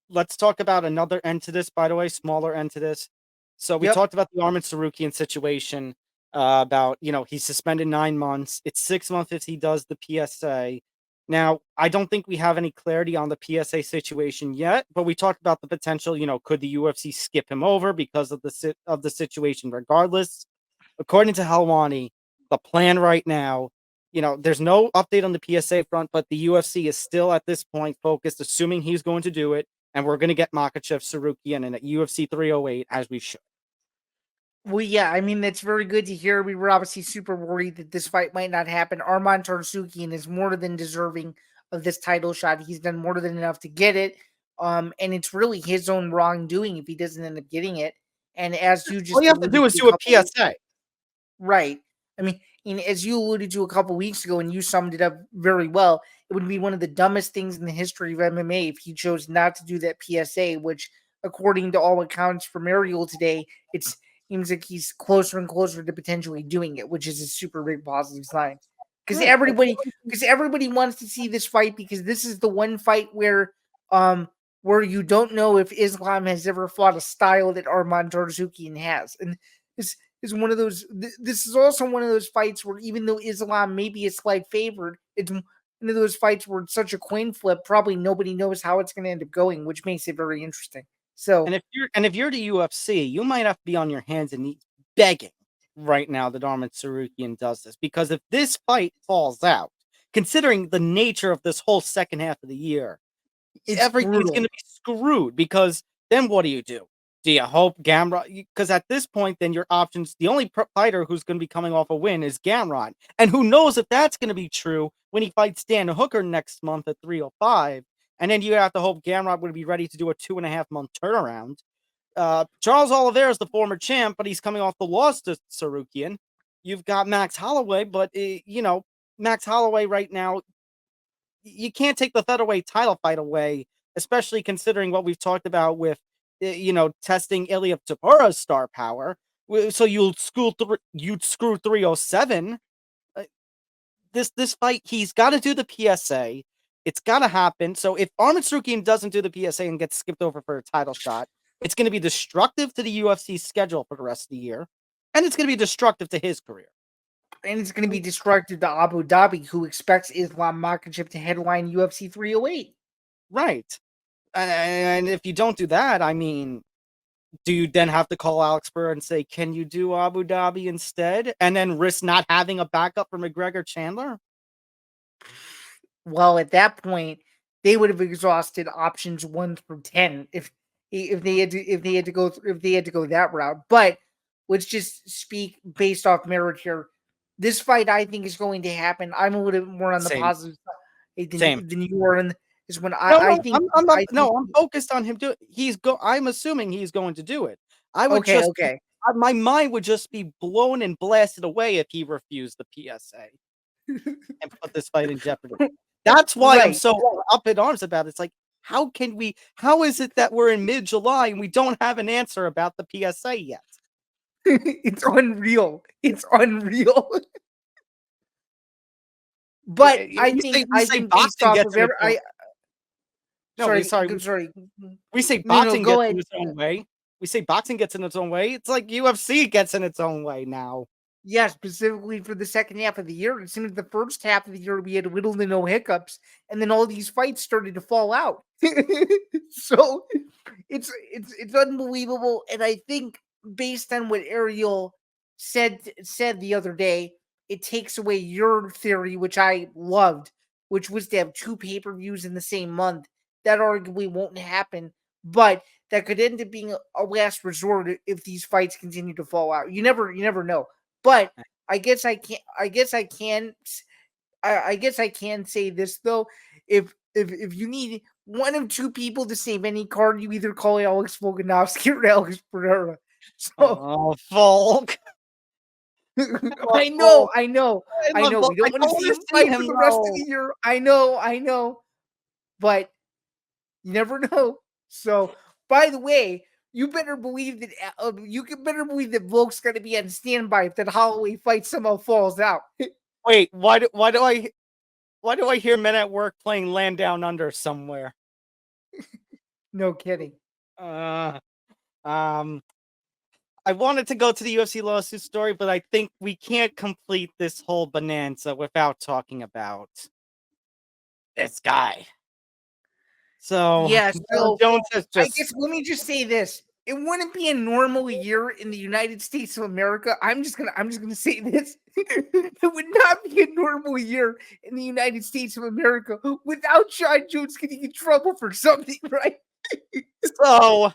Let's talk about another end to this, by the way, smaller end to this. So we talked about the Arman Tsarukyan situation, about, he's suspended 9 months. It's 6 months if he does the PSA. Now, I don't think we have any clarity on the PSA situation yet, but we talked about the potential, could the UFC skip him over because of the situation regardless? According to Helwani, the plan right now, there's no update on the PSA front, but the UFC is still at this point focused, assuming he's going to do it, and we're going to get Makhachev Tsarukyan in at UFC 308 as we should. Well, yeah, I mean, that's very good to hear. We were obviously super worried that this fight might not happen. Arman Tsarukyan is more than deserving of this title shot. He's done more than enough to get it. And it's really his own wrongdoing if he doesn't end up getting it. And as you just all you have to do is do a PSA. Right. I mean, as you alluded to a couple weeks ago, and you summed it up very well, it would be one of the dumbest things in the history of MMA if he chose not to do that PSA, which, according to all accounts from Ariel today, it seems like he's closer and closer to potentially doing it, which is a super big positive sign. Because everybody wants to see this fight, because this is the one fight where you don't know if Islam has ever fought a style that Arman Tsarukyan has. And this is one of those. This is also one of those fights where, even though Islam may be a slight favorite, it's one of those fights where it's such a coin flip. Probably nobody knows how it's going to end up going, which makes it very interesting. So, and if you're the UFC, you might have to be on your hands and knees begging right now that Arman Tsarukyan does this, because if this fight falls out, considering the nature of this whole second half of the year, everything's going to be screwed. Because then what do you do? Do you hope Gamrot? Because at this point, then your options, the only fighter who's going to be coming off a win is Gamrot, and who knows if that's going to be true when he fights Dan Hooker next month at 305. And then you have to hope Gamrot would be ready to do a 2.5-month turnaround. Charles Oliveira is the former champ, but he's coming off the loss to Tsarukyan. You've got Max Holloway, but Max Holloway right now, you can't take the featherweight title fight away, especially considering what we've talked about with, testing Ilya Tapura's star power. So you'd screw 307. Uh, this fight, he's got to do the PSA. It's got to happen. So if Arman Tsarukyan doesn't do the PSA and gets skipped over for a title shot, it's going to be destructive to the UFC schedule for the rest of the year, and it's going to be destructive to his career. And it's going to be destructive to Abu Dhabi, who expects Islam Makhachev to headline UFC 308. Right. And if you don't do that, I mean, do you then have to call Alex Burr and say, can you do Abu Dhabi instead? And then risk not having a backup for McGregor Chandler? Well, at that point, they would have exhausted options 1 through 10 if they had to go that route. But let's just speak based off merit here. This fight, I think, is going to happen. I'm a little bit more on the positive side than you are. Is when I think I'm focused on him doing. I'm assuming he's going to do it. My mind would just be blown and blasted away if he refused the PSA and put this fight in jeopardy. That's why I'm so up in arms about it. It's like, how is it that we're in mid-July and we don't have an answer about the PSA yet? It's unreal. It's unreal. But I think based off of sorry. We say boxing gets in its own way. We say boxing gets in its own way. It's like UFC gets in its own way now. Yeah, specifically for the second half of the year. It seemed like the first half of the year we had little to no hiccups, and then all these fights started to fall out. So it's unbelievable. And I think based on what Ariel said the other day, it takes away your theory, which I loved, which was to have 2 pay-per-views in the same month. That arguably won't happen, but that could end up being a last resort if these fights continue to fall out. You never know. But I guess I can say this though. If you need one of 2 people to save any card, you either call Alex Volkanovski or Alex Pereira. So, Volk. I know. We don't want to see him fight for the rest of the year. I know. But you never know. So, by the way, you better believe that Volk's going to be on standby if that Holloway fight somehow falls out. Wait, why do I hear Men at Work playing Land Down Under somewhere? No kidding. I wanted to go to the UFC lawsuit story, but I think we can't complete this whole bonanza without talking about this guy. So yes, Jones has just. I guess let me just say this: it wouldn't be a normal year in the United States of America. I'm just gonna say this: it would not be a normal year in the United States of America without Jon Jones getting in trouble for something, right? So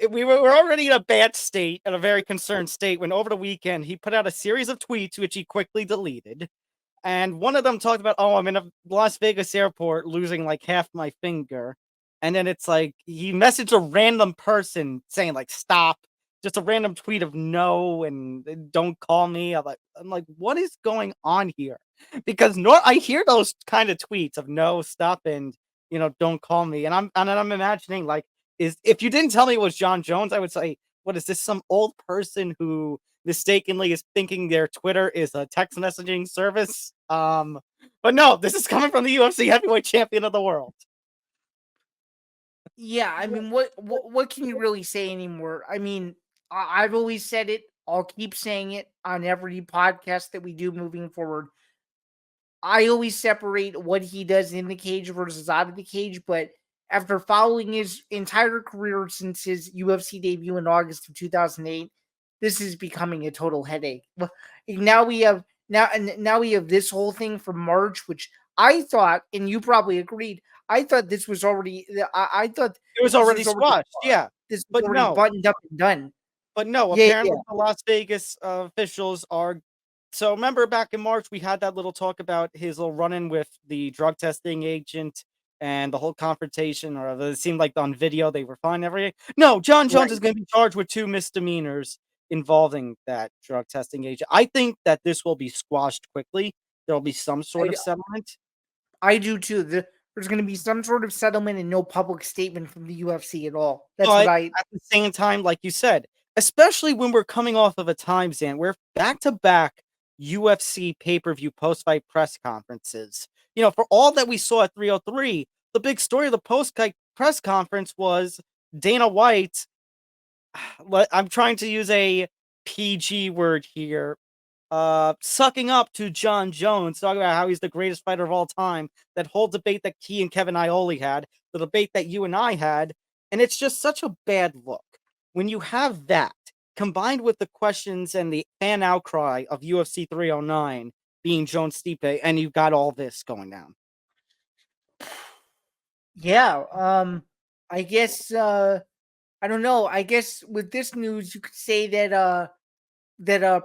we were already in a bad state, in a very concerned state, when over the weekend he put out a series of tweets which he quickly deleted. And one of them talked about, I'm in a Las Vegas airport losing like half my finger. And then it's like he messaged a random person saying like, stop, just a random tweet of no and don't call me. I'm like, what is going on here? Because I hear those kind of tweets of no, stop, and don't call me. And I'm imagining like, if you didn't tell me it was Jon Jones, I would say, what is this? Some old person who mistakenly is thinking their Twitter is a text messaging service. But no, this is coming from the UFC heavyweight champion of the world. Yeah, I mean, what can you really say anymore? I mean, I've always said it. I'll keep saying it on every podcast that we do moving forward. I always separate what he does in the cage versus out of the cage, but after following his entire career since his UFC debut in August of 2008, this is becoming a total headache. Now we have this whole thing from March, which I thought, and you probably agreed, I thought this was already. I thought it was already squashed. Yeah, this was already buttoned up and done. But no, apparently the Las Vegas officials are. So remember back in March, we had that little talk about his little run-in with the drug testing agent and the whole confrontation, or it seemed like on video they were fine and everything. No, Jon Jones is going to be charged with 2 misdemeanors involving that drug testing agent. I think that this will be squashed quickly. There'll be some sort of settlement. I do too. There's going to be some sort of settlement and no public statement from the UFC at all. That's But what I. at the same time, like you said, especially when we're coming off of a time, Zan, where back-to-back UFC pay-per-view post-fight press conferences. For all that we saw at 303, the big story of the post-fight press conference was Dana White. I'm trying to use a PG word here. Sucking up to Jon Jones, talking about how he's the greatest fighter of all time. That whole debate that he and Kevin Iole had, the debate that you and I had, and it's just such a bad look when you have that combined with the questions and the fan outcry of UFC 309 being Jones Stipe, and you've got all this going down. Yeah. I guess. I don't know. I guess with this news, you could say that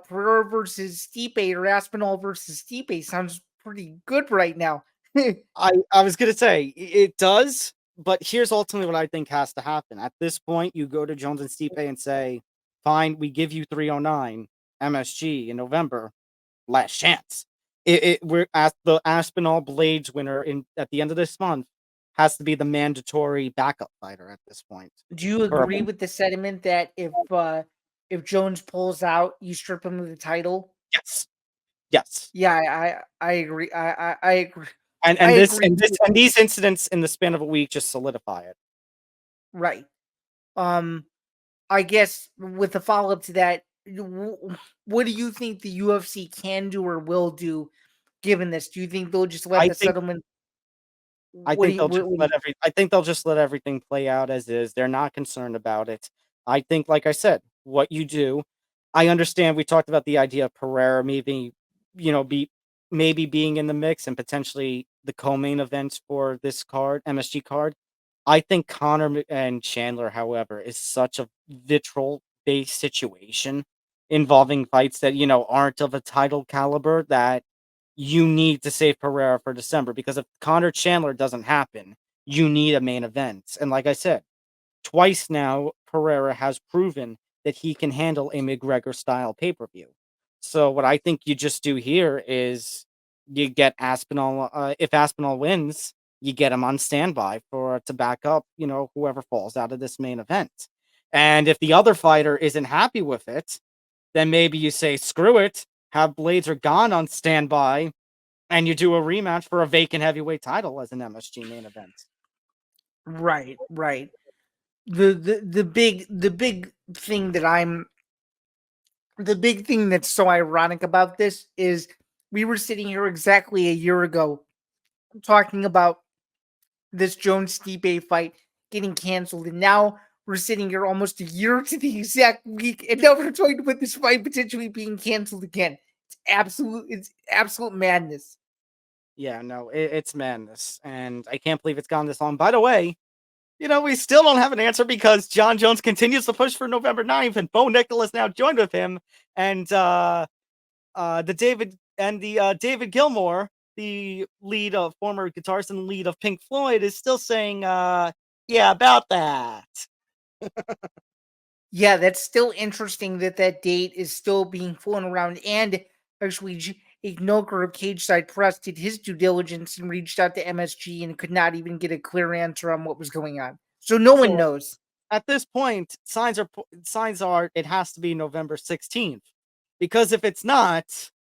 Pereira versus Stipe or Aspinall versus Stipe sounds pretty good right now. I was gonna say it does, but here's ultimately what I think has to happen. At this point, you go to Jones and Stipe and say, "Fine, we give you 309 MSG in November, last chance." We're at the Aspinall Blades winner at the end of this month has to be the mandatory backup fighter at this point. Do you agree with the sentiment that if Jones pulls out, you strip him of the title? Yes. Yes. Yeah, I agree. I agree. And I this agree and this too. and these incidents in the span of a week just solidify it. Right. I guess with the follow up to that, what do you think the UFC can do or will do given this? Do you think they'll just let I the think settlement? I What do think you? they'll just let I think they'll just let everything play out as is. They're not concerned about it. I think, like I said, what you do. I understand we talked about the idea of Pereira maybe, maybe being in the mix and potentially the co-main events for this card, MSG card. I think Conor and Chandler, however, is such a vitriol-based situation involving fights that, aren't of a title caliber that you need to save Pereira for December, because if Conor Chandler doesn't happen, you need a main event. And like I said, twice now, Pereira has proven that he can handle a McGregor style pay-per-view. So what I think you just do here is you get Aspinall. If Aspinall wins, you get him on standby to back up, whoever falls out of this main event. And if the other fighter isn't happy with it, then maybe you say, screw it, have Blades or Gone on standby, and you do a rematch for a vacant heavyweight title as an MSG main event. Right, right. The big thing that's so ironic about this is we were sitting here exactly a year ago talking about this Jones Stipe fight getting canceled, and now we're sitting here almost a year to the exact week, and now we're talking about this fight potentially being canceled again. It's absolute madness. Yeah, no, it's madness, and I can't believe it's gone this long. By the way, we still don't have an answer because Jon Jones continues to push for November 9th, and Bo Nicholas now joined with him, and David Gilmour, the lead of former guitarist and lead of Pink Floyd, is still saying, yeah, about that. Yeah, that's still interesting that date is still being flown around. And actually, Ignoker of Cage Side Press did his due diligence and reached out to MSG and could not even get a clear answer on what was going on. So no one knows. At this point, signs are it has to be November 16th. Because if it's not,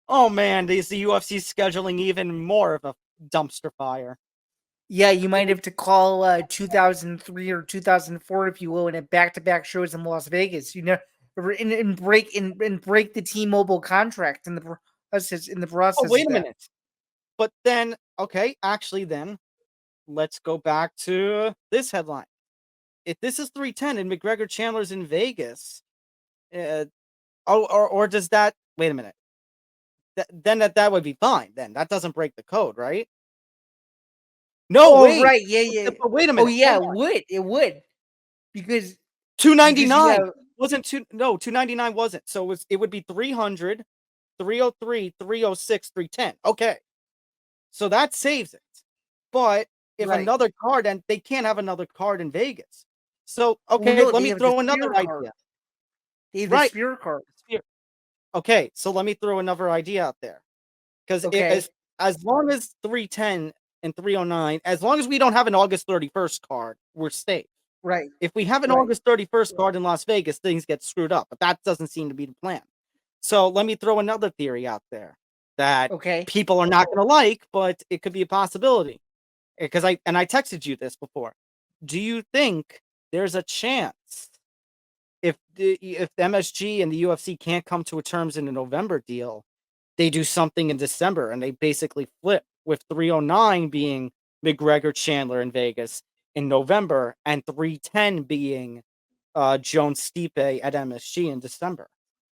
oh man, is the UFC scheduling even more of a dumpster fire? Yeah, you might have to call 2003 or 2004, if you will, and at back-to-back shows in Las Vegas. And break the T-Mobile contract in the process. Oh, wait a minute. But then, okay, actually, then let's go back to this headline. If this is 310 and McGregor Chandler's in Vegas, or does that? Wait a minute. Then that would be fine. Then that doesn't break the code, right? No, wait. Right, yeah. But wait a minute. Oh, yeah, it would, because 299 wasn't 299 wasn't. So it would be 300, 303, 306, 310. Okay, so that saves it. But if another card, and they can't have another card in Vegas. So okay, let me throw another idea. They have the Sphere card. Okay, so let me throw another idea out there. Because as long as 310 and 309, as long as we don't have an August 31st card, we're safe. Right. If we have an August 31st card in Las Vegas, things get screwed up, but that doesn't seem to be the plan. So let me throw another theory out there that people are not going to like, but it could be a possibility. Because I texted you this before. Do you think there's a chance if the MSG and the UFC can't come to a terms in a November deal, they do something in December and they basically flip, with 309 being McGregor Chandler in Vegas in November and 310 being Jones Stipe at MSG in December?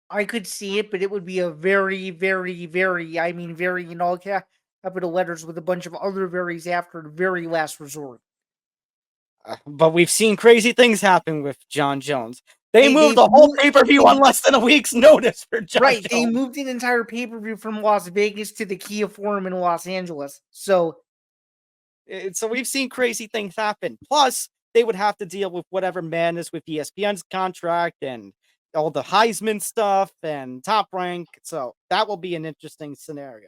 I could see it, but it would be a very, very, very, I mean, very in all capital letters with a bunch of other varies after the very last resort. But we've seen crazy things happen with Jon Jones. They moved the whole pay-per-view on less than a week's notice for Jon Jones. They moved an entire pay-per-view from Las Vegas to the Kia Forum in Los Angeles. So we've seen crazy things happen. Plus, they would have to deal with whatever madness with ESPN's contract and all the Heisman stuff and Top Rank. So that will be an interesting scenario.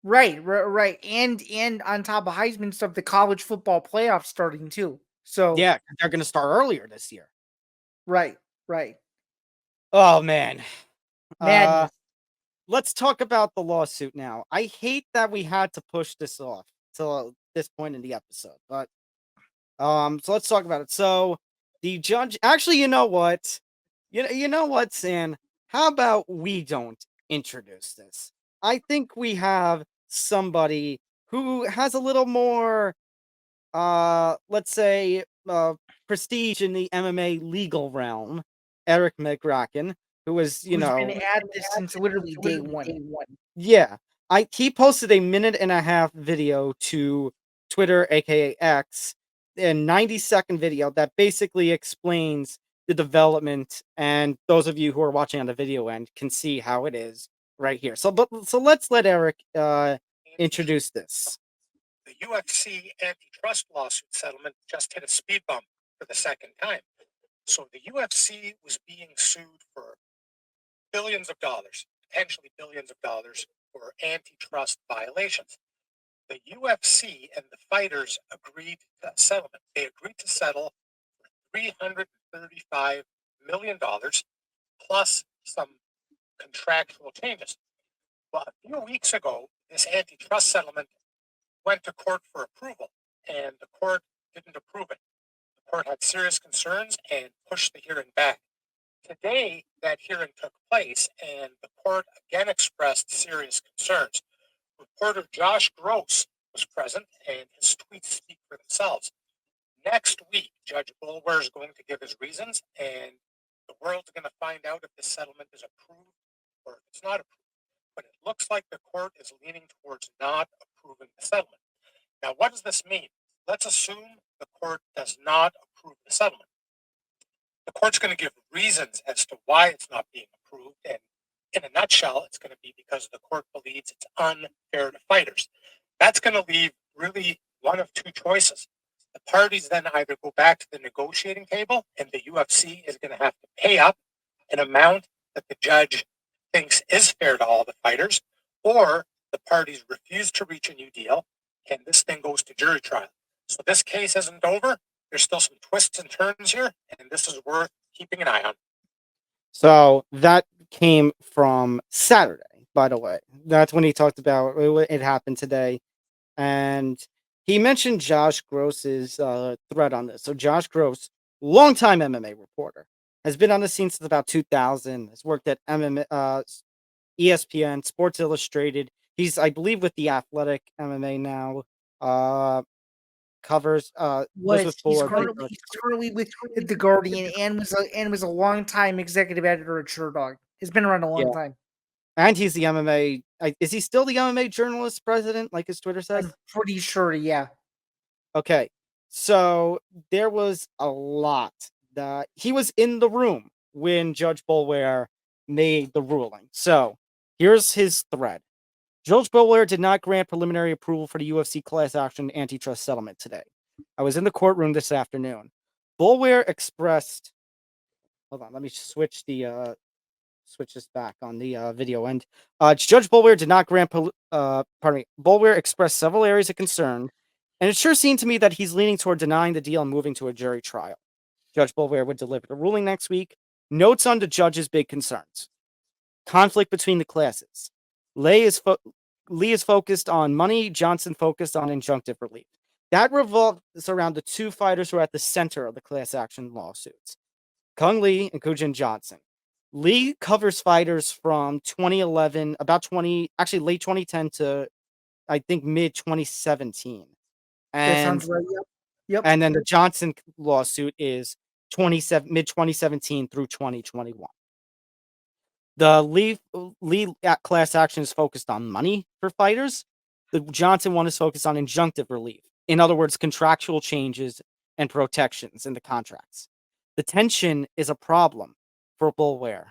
Right. And on top of Heisman stuff, the college football playoffs starting too. So yeah, they're going to start earlier this year. Right. Oh, man. Madness. Let's talk about the lawsuit now. I hate that we had to push this off till this point in the episode, but so let's talk about it. So the judge, actually, you know what? You know what, Sam? How about we don't introduce this? I think we have somebody who has a little more, let's say, prestige in the MMA legal realm. Eric McGracken, who was, Who's been at this since literally day one. Yeah, he posted a 1.5-minute video to Twitter, aka X, a 90-second video that basically explains the development, and those of you who are watching on the video end can see how it is right here. So let's let Eric introduce this. The UFC antitrust lawsuit settlement just hit a speed bump for the second time. So the UFC was being sued for billions of dollars, potentially billions of dollars, for antitrust violations. The UFC and the fighters agreed to a settlement. They agreed to settle for $335 million plus some contractual changes. Well, a few weeks ago, this antitrust settlement went to court for approval, and the court didn't approve it. The court had serious concerns and pushed the hearing back. Today, that hearing took place, and the court again expressed serious concerns. Reporter Josh Gross was present, and his tweets speak for themselves. Next week, Judge Boulware is going to give his reasons, and the world's going to find out if this settlement is approved or if it's not approved. But it looks like the court is leaning towards not approving the settlement. Now, what does this mean? Let's assume the court does not approve the settlement. The court's going to give reasons as to why it's not being approved, and in a nutshell, it's going to be because the court believes it's unfair to fighters. That's going to leave really one of two choices. The parties then either go back to the negotiating table, and the UFC is going to have to pay up an amount that the judge thinks is fair to all the fighters, or the parties refuse to reach a new deal, and this thing goes to jury trial. So this case isn't over. There's still some twists and turns here, and this is worth keeping an eye on. So that came from Saturday, by the way. That's when he talked about it happened today. And he mentioned Josh Gross's thread on this. So Josh Gross, longtime MMA reporter, has been on the scene since about 2000, has worked at ESPN, Sports Illustrated. He's, I believe, with The Athletic MMA now. Covers he's currently with The Guardian and was a long-time executive editor at Sherdog. He's been around a long time. And he's the MMA. Is he still the MMA journalist president, like his Twitter says? I'm pretty sure, yeah. Okay, so there was a lot that he was in the room when Judge Boulware made the ruling. So here's his thread. Judge Boulware did not grant preliminary approval for the UFC class action antitrust settlement today. I was in the courtroom this afternoon. Boulware expressed... Hold on, let me switch the switch this back on the video end. Judge Boulware did not grant. Boulware expressed several areas of concern, and it sure seemed to me that he's leaning toward denying the deal and moving to a jury trial. Judge Boulware would deliver the ruling next week. Notes on the judge's big concerns: conflict between the classes. Lee is focused on money. Johnson focused on injunctive relief. That revolves around the two fighters who are at the center of the class action lawsuits: Kung Lee and Kujin Johnson. Lee covers fighters from 2011, late 2010 to I think mid 2017. That sounds And right. Yep. and then the Johnson lawsuit is mid 2017 through 2021. The Lee class action is focused on money for fighters. The Johnson one is focused on injunctive relief. In other words, contractual changes and protections in the contracts. The tension is a problem for Boulware.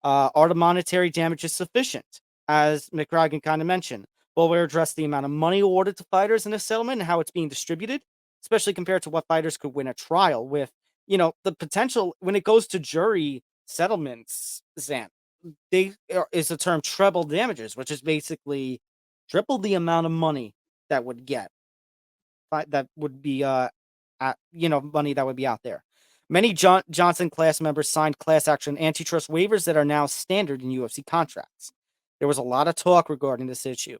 Are the monetary damages sufficient? As McGregor kind of mentioned, Boulware addressed the amount of money awarded to fighters in a settlement and how it's being distributed, especially compared to what fighters could win a trial with. The potential when it goes to jury settlements, Zain, is the term treble damages, which is basically triple the amount of money that would get. That would be money that would be out there. Many Johnson class members signed class action antitrust waivers that are now standard in UFC contracts. There was a lot of talk regarding this issue.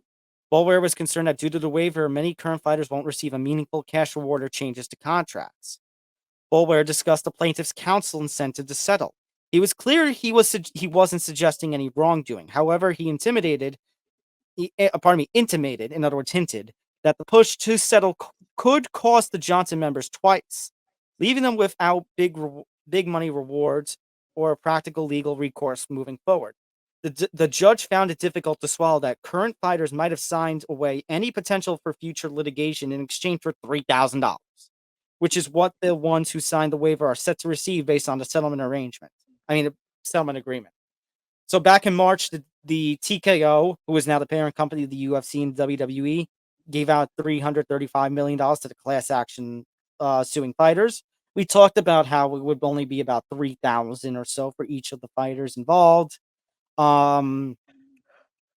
Boulware was concerned that due to the waiver, many current fighters won't receive a meaningful cash reward or changes to contracts. Boulware discussed the plaintiff's counsel incentive to settle. He was clear he wasn't suggesting any wrongdoing. However, he intimated, in other words, hinted, that the push to settle could cost the Johnson members twice, leaving them without big money rewards or a practical legal recourse moving forward. The judge found it difficult to swallow that current fighters might have signed away any potential for future litigation in exchange for $3,000, which is what the ones who signed the waiver are set to receive based on the settlement agreement. So back in March, the TKO, who is now the parent company of the UFC and WWE, gave out $335 million to the class action suing fighters. We talked about how it would only be about $3,000 or so for each of the fighters involved. Now,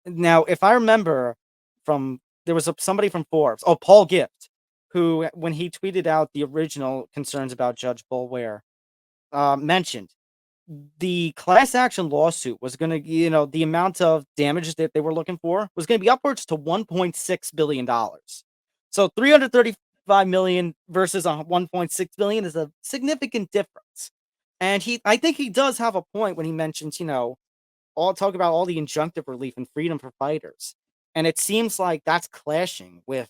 if I remember there was somebody from Forbes, Paul Gift, who, when he tweeted out the original concerns about Judge Boulware, mentioned the class action lawsuit was going to, the amount of damages that they were looking for was going to be upwards to $1.6 billion. So $335 million versus $1.6 billion is a significant difference. And I think he does have a point when he mentions, talk about all the injunctive relief and freedom for fighters. And it seems like that's clashing with,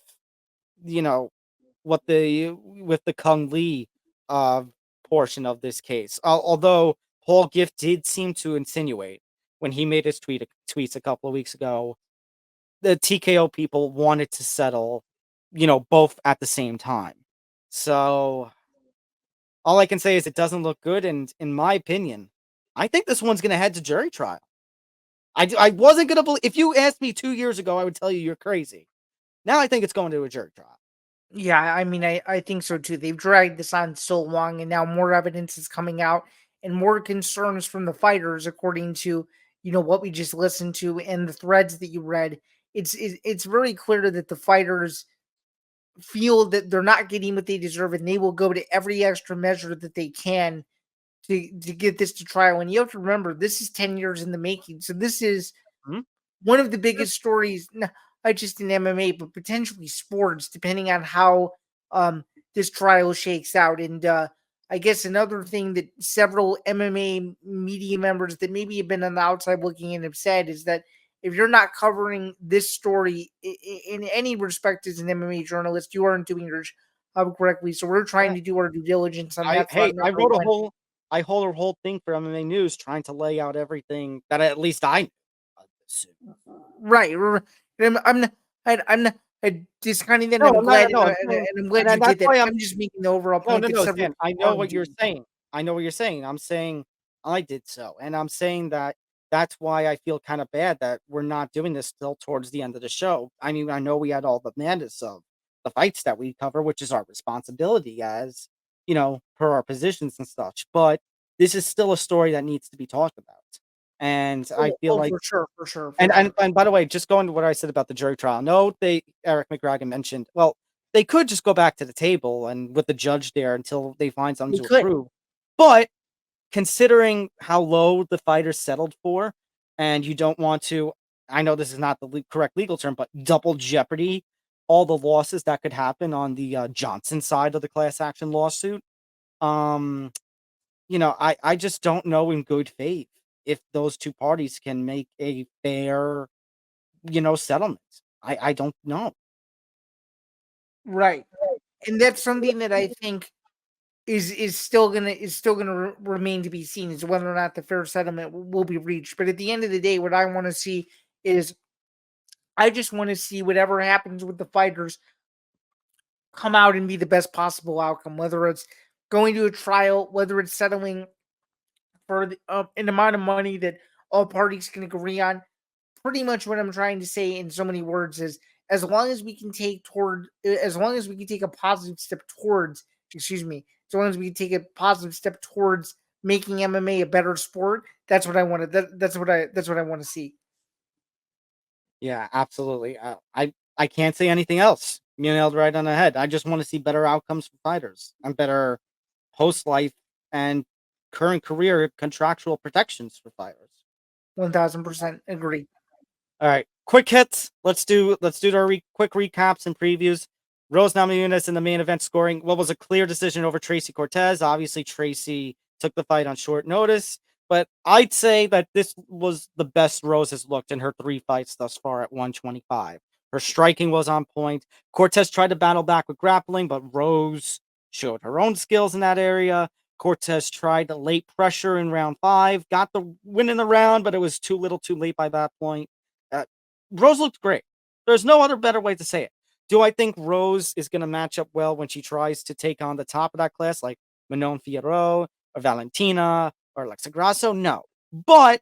with the Kung Lee portion of this case. Although Paul Gift did seem to insinuate when he made his tweets a couple of weeks ago, the TKO people wanted to settle, both at the same time. So all I can say is it doesn't look good. And in my opinion, I think this one's going to head to jury trial. I wasn't going to believe, if you asked me 2 years ago, I would tell you you're crazy. Now I think it's going to a jury trial. Yeah, I think so too. They've dragged this on so long, and now more evidence is coming out and more concerns from the fighters, according to what we just listened to and the threads that you read. It's very clear that the fighters feel that they're not getting what they deserve, and they will go to every extra measure that they can to get this to trial. And you have to remember, this is 10 years in the making. So this is one of the biggest stories, not just in MMA, but potentially sports, depending on how this trial shakes out. And I guess another thing that several MMA media members that maybe have been on the outside looking in have said is that if you're not covering this story in any respect as an MMA journalist, you aren't doing your job correctly. So we're trying to do our due diligence on that. I wrote a whole thing for MMA News trying to lay out everything that at least I knew. Right. I'm not discounting that. I'm glad you did that. I'm just making the overall point. Stan, I know what you're saying. I'm saying I did so. And I'm saying that's why I feel kind of bad that we're not doing this till towards the end of the show. I mean, I know we had all the madness of the fights that we cover, which is our responsibility as, per our positions and such. But this is still a story that needs to be talked about. And I feel like, for sure. and by the way, just going to what I said about the jury trial. No, Eric McGregor mentioned, well, they could just go back to the table and with the judge there until they find something to approve. But considering how low the fighters settled for, and you don't want to, I know this is not the correct legal term, but double jeopardy all the losses that could happen on the Johnson side of the class action lawsuit. I just don't know in good faith if those two parties can make a fair, settlement. I don't know. Right. And that's something that I think is still gonna remain to be seen, is whether or not the fair settlement will be reached. But at the end of the day, what I want to see is, I just want to see whatever happens with the fighters come out and be the best possible outcome, whether it's going to a trial, whether it's settling for an amount of money that all parties can agree on. Pretty much what I'm trying to say in so many words is, as long as we can take a positive step towards, as long as we can take a positive step towards making MMA a better sport, that's what I want to. That's what I want to see. Yeah, absolutely. I can't say anything else. You nailed right on the head. I just want to see better outcomes for fighters and better post life and current career contractual protections for fighters. 1000% agree. All right, quick hits. Let's do our quick recaps and previews. Rose Namajunas in the main event scoring what was a clear decision over Tracy Cortez. Obviously, Tracy took the fight on short notice, but I'd say that this was the best Rose has looked in her 3 fights thus far at 125. Her striking was on point. Cortez tried to battle back with grappling, but Rose showed her own skills in that area. Cortez tried the late pressure in round 5, got the win in the round, but it was too little too late by that point. Rose looked great. There's no other better way to say it. Do I think Rose is going to match up well when she tries to take on the top of that class, like Manon Fierro or Valentina or Alexa Grasso? No. But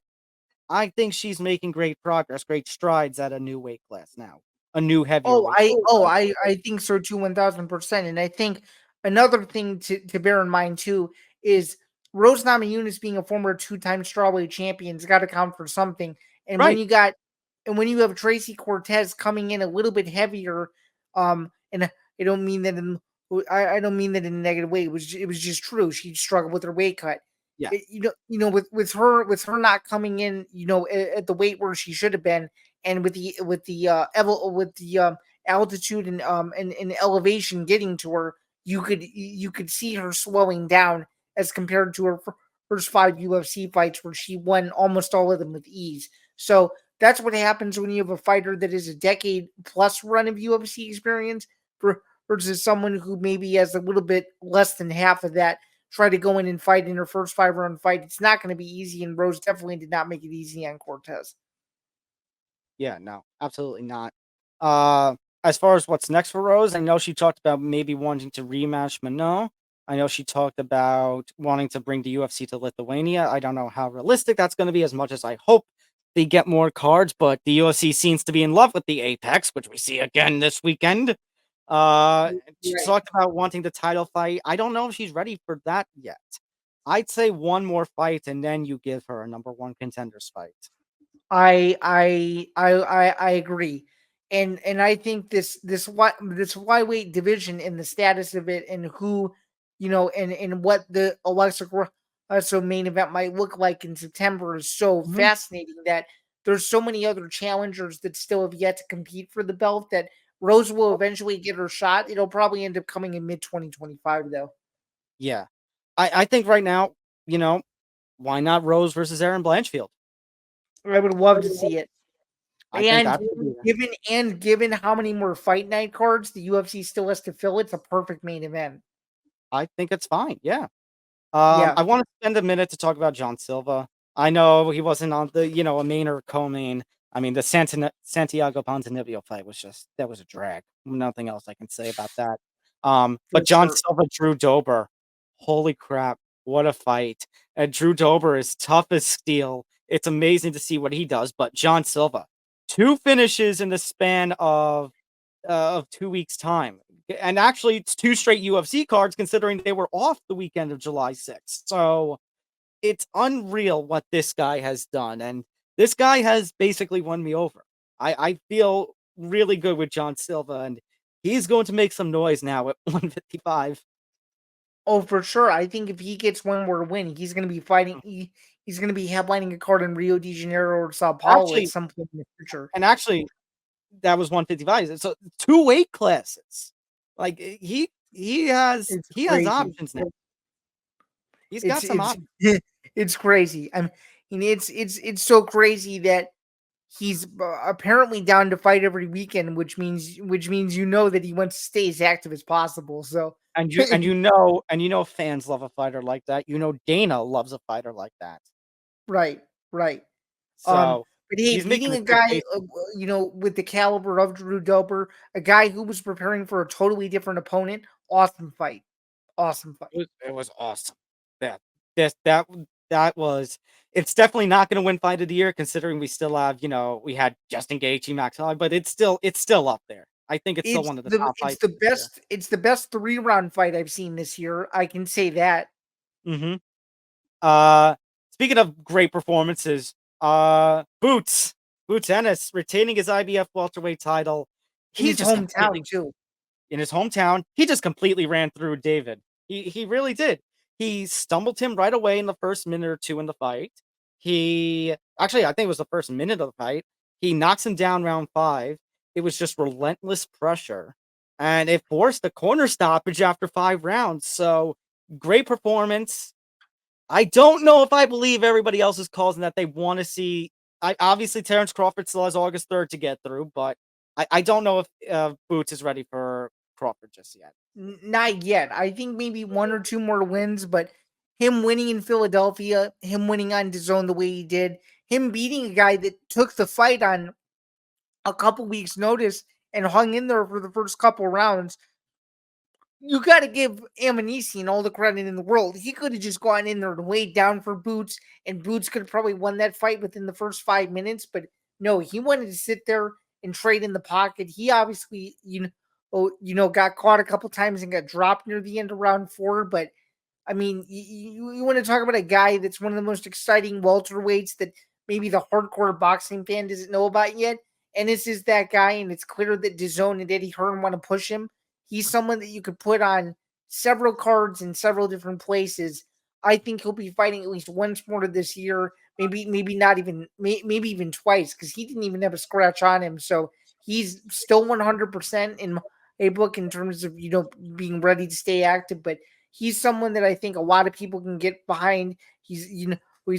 I think she's making great progress, great strides at a new weight class now. A new heavier weight class. I think so too, 1000%. And I think another thing to bear in mind too is Rose Namajunas being a former 2-time strawweight champion has got to count for something. And Right. when you have Tracy Cortez coming in a little bit heavier, and I don't mean that in a negative way. It was just true. She struggled with her weight cut. Yeah. With her not coming in, at the weight where she should have been, and with the altitude and elevation getting to her, you could see her slowing down as compared to her first 5 UFC fights where she won almost all of them with ease. So that's what happens when you have a fighter that is a decade plus run of UFC experience versus someone who maybe has a little bit less than half of that. Try to go in and fight in her first 5-round fight. It's not going to be easy, and Rose definitely did not make it easy on Cortez. Yeah, no, absolutely not. As far as what's next for Rose, I know she talked about maybe wanting to rematch Manon. I know she talked about wanting to bring the UFC to Lithuania. I don't know how realistic that's going to be, as much as I hope they get more cards, but the UFC seems to be in love with the Apex, which we see again this weekend. She talked about wanting the title fight. I don't know if she's ready for that yet. I'd say one more fight, and then you give her a number 1 contenders fight. I agree, and I think this flyweight division and the status of it, and who, and what the Alexa Grasso main event might look like in September is so fascinating that there's so many other challengers that still have yet to compete for the belt that Rose will eventually get her shot. It'll probably end up coming in mid-2025 though. Yeah, I think right now, why not Rose versus Aaron Blanchfield? I would love to see it. And given how many more fight night cards the UFC still has to fill, it's a perfect main event. I think it's fine. Yeah. I want to spend a minute to talk about John Silva. I know he wasn't on the, a main or co-main. I mean, the Santiago Ponzinibbio fight was a drag. Nothing else I can say about that. But John Silva, Drew Dober, holy crap, what a fight! And Drew Dober is tough as steel. It's amazing to see what he does. But John Silva, 2 finishes in the span of 2 weeks' time. And actually, it's 2 straight UFC cards, considering they were off the weekend of July 6th. So, it's unreal what this guy has done, and this guy has basically won me over. I feel really good with John Silva, and he's going to make some noise now at 155. Oh, for sure. I think if he gets one more win, he's going to be fighting. He's going to be headlining a card in Rio de Janeiro or Sao Paulo at Actually, some point in the future. and actually, that was 155. So 2 weight classes. Like he has Crazy. options now. He's got some options. It's crazy. I mean, it's so crazy that he's apparently down to fight every weekend, which means that he wants to stay as active as possible. So And you know fans love a fighter like that. You know Dana loves a fighter like that. right. So But hey, he's making beating a a good guy, case. with the caliber of Drew Dober, a guy who was preparing for a totally different opponent, awesome fight. It was awesome. That was. It's definitely not going to win fight of the year, considering we still have, we had Justin Gaethje, Max Holloway, but it's still up there. I think it's still one of the top fights. It's the best 3-round fight I've seen this year. I can say that. Mm-hmm. Speaking of great performances, Boots Ennis retaining his IBF welterweight title. In his hometown too. In his hometown, he just completely ran through David. He really did. He stumbled him right away in the first minute or two in the fight. I think it was the first minute of the fight. He knocks him down round 5. It was just relentless pressure, and it forced a corner stoppage after 5 rounds. So great performance. I don't know if I believe everybody else's calls and that they want to see. Obviously Terrence Crawford still has August 3rd to get through, but I don't know if Boots is ready for Crawford just yet. Not yet. I think maybe 1 or 2 more wins, but him winning in Philadelphia, him winning on DAZN the way he did, him beating a guy that took the fight on a couple weeks' notice and hung in there for the first couple rounds. You got to give Amanisian all the credit in the world. He could have just gone in there and weighed down for Boots, and Boots could have probably won that fight within the first 5 minutes. But no, he wanted to sit there and trade in the pocket. He obviously, got caught a couple times and got dropped near the end of round 4. But I mean, you want to talk about a guy that's one of the most exciting welterweights that maybe the hardcore boxing fan doesn't know about yet. And this is that guy, and it's clear that DAZN and Eddie Hearn want to push him. He's someone that you could put on several cards in several different places. I think he'll be fighting at least once more this year, maybe not even, maybe even twice, because he didn't even have a scratch on him. So he's still 100% in my book in terms of being ready to stay active. But he's someone that I think a lot of people can get behind. He's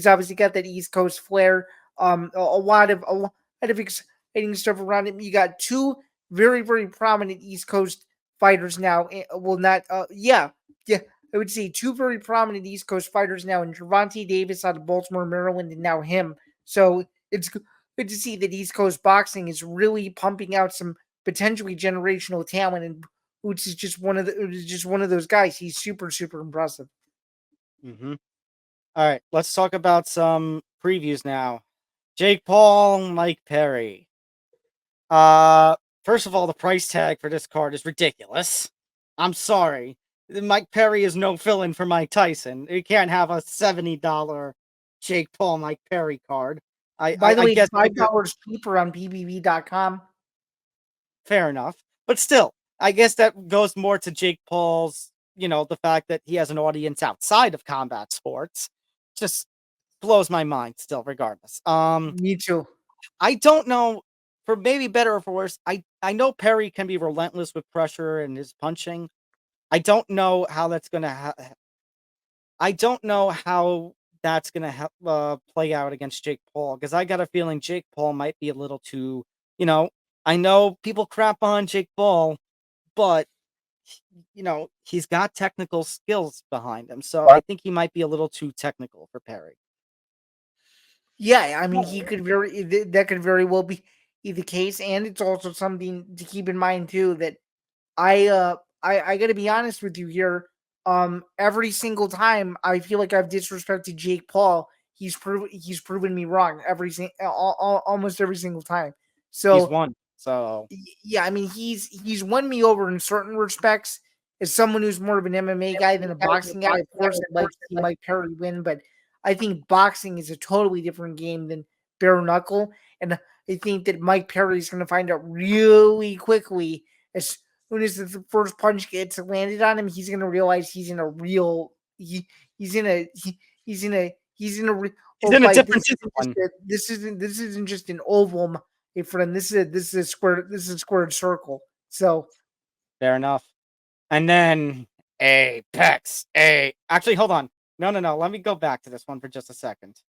obviously got that East Coast flair. A lot of exciting stuff around him. You got 2 very, very prominent East Coast fighters now. I would say 2 very prominent East Coast fighters now, and Gervonta Davis out of Baltimore, Maryland, and now him. So it's good to see that East Coast boxing is really pumping out some potentially generational talent, and Boots is just one of those guys. He's super, super impressive. Mm-hmm. All right, let's talk about some previews now. Jake Paul, Mike Perry. First of all, the price tag for this card is ridiculous. I'm sorry. Mike Perry is no fill-in for Mike Tyson. You can't have a $70 Jake Paul, Mike Perry card. By the way, it's $5 cheaper on PBV.com. Fair enough. But still, I guess that goes more to Jake Paul's, the fact that he has an audience outside of combat sports. Just blows my mind still, regardless. Me too. I don't know, for maybe better or for worse, I know Perry can be relentless with pressure and his punching. I don't know how that's going to play out against Jake Paul, because I got a feeling Jake Paul might be a little too, I know people crap on Jake Paul, but he's got technical skills behind him. So I think he might be a little too technical for Perry. Yeah, I mean, that could very well be the case, and it's also something to keep in mind too that I got to be honest with you here. Every single time I feel like I've disrespected Jake Paul, he's proven me wrong almost every single time. So he's won. So yeah, I mean, he's won me over in certain respects. As someone who's more of an MMA guy than a boxing guy, of course, I'd like to see Mike Perry win, but I think boxing is a totally different game than bare knuckle. And I think that Mike Perry is going to find out really quickly as soon as the first punch gets landed on him. He's going to realize he's in a real he's in a He's in a different discipline. this isn't just an oval, my friend. This is a squared circle. So fair enough. And then Apex. Actually, hold on. No. Let me go back to this one for just a second.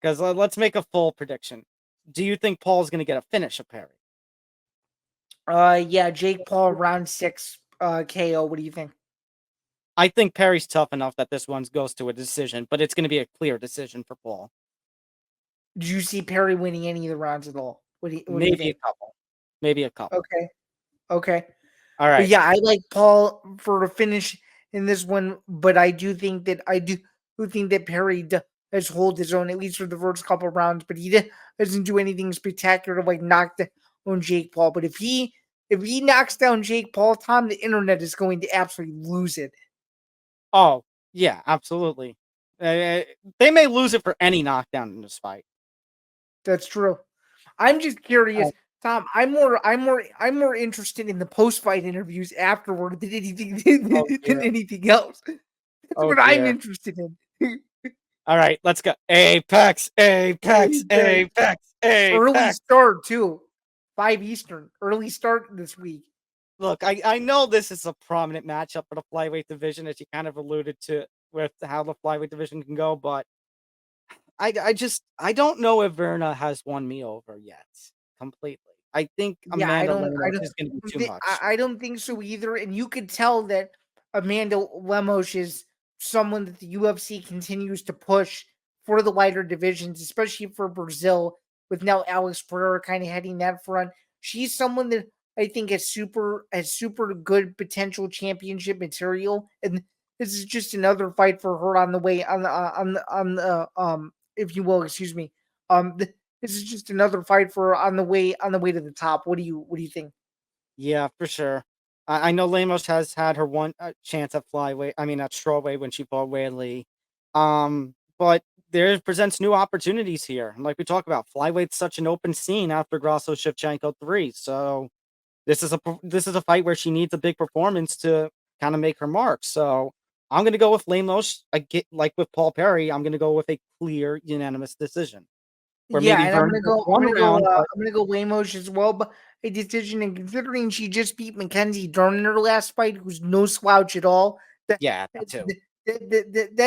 Because let's make a full prediction. Do you think Paul's going to get a finish of Perry? Yeah, Jake Paul round 6 KO. What do you think? I think Perry's tough enough that this one goes to a decision, but it's going to be a clear decision for Paul. Do you see Perry winning any of the rounds at all? What do you Maybe think? Maybe a couple. Okay. All right. But yeah, I like Paul for a finish in this one, but I do think that Perry does hold his own, at least for the first couple of rounds, but he doesn't do anything spectacular to like knock down Jake Paul. But if he knocks down Jake Paul, Tom, the internet is going to absolutely lose it. Oh, yeah, absolutely. They may lose it for any knockdown in this fight. That's true. I'm just curious, Tom. I'm more interested in the post-fight interviews afterward than anything else. That's what I'm interested in. All right, let's go. Apex. Early start too. 5 Eastern. Early start this week. Look, I know this is a prominent matchup for the flyweight division, as you kind of alluded to with how the flyweight division can go, but I don't know if Verna has won me over yet completely. I think Amanda Lemos is going to be too much. I don't think so either, and you could tell that Amanda Lemos is someone that the UFC continues to push for the lighter divisions, especially for Brazil, with now Alex Pereira kind of heading that front. She's someone that I think has super good potential championship material, and this is just another fight for her on the way if you will, excuse me. This is just another fight for her on the way to the top. What do you think? Yeah, for sure. I know Lemos has had her one chance at flyweight. I mean, at strawweight when she fought Weili. But there presents new opportunities here. And like we talk about, flyweight's such an open scene after Grasso Shevchenko 3. So this is a fight where she needs a big performance to kind of make her mark. So I'm gonna go with Lemos. Like with Paul Perry, I'm gonna go with a clear unanimous decision. I'm gonna go Lemos as well, but a decision. And considering she just beat Mackenzie Dern in her last fight, who's no slouch at all, that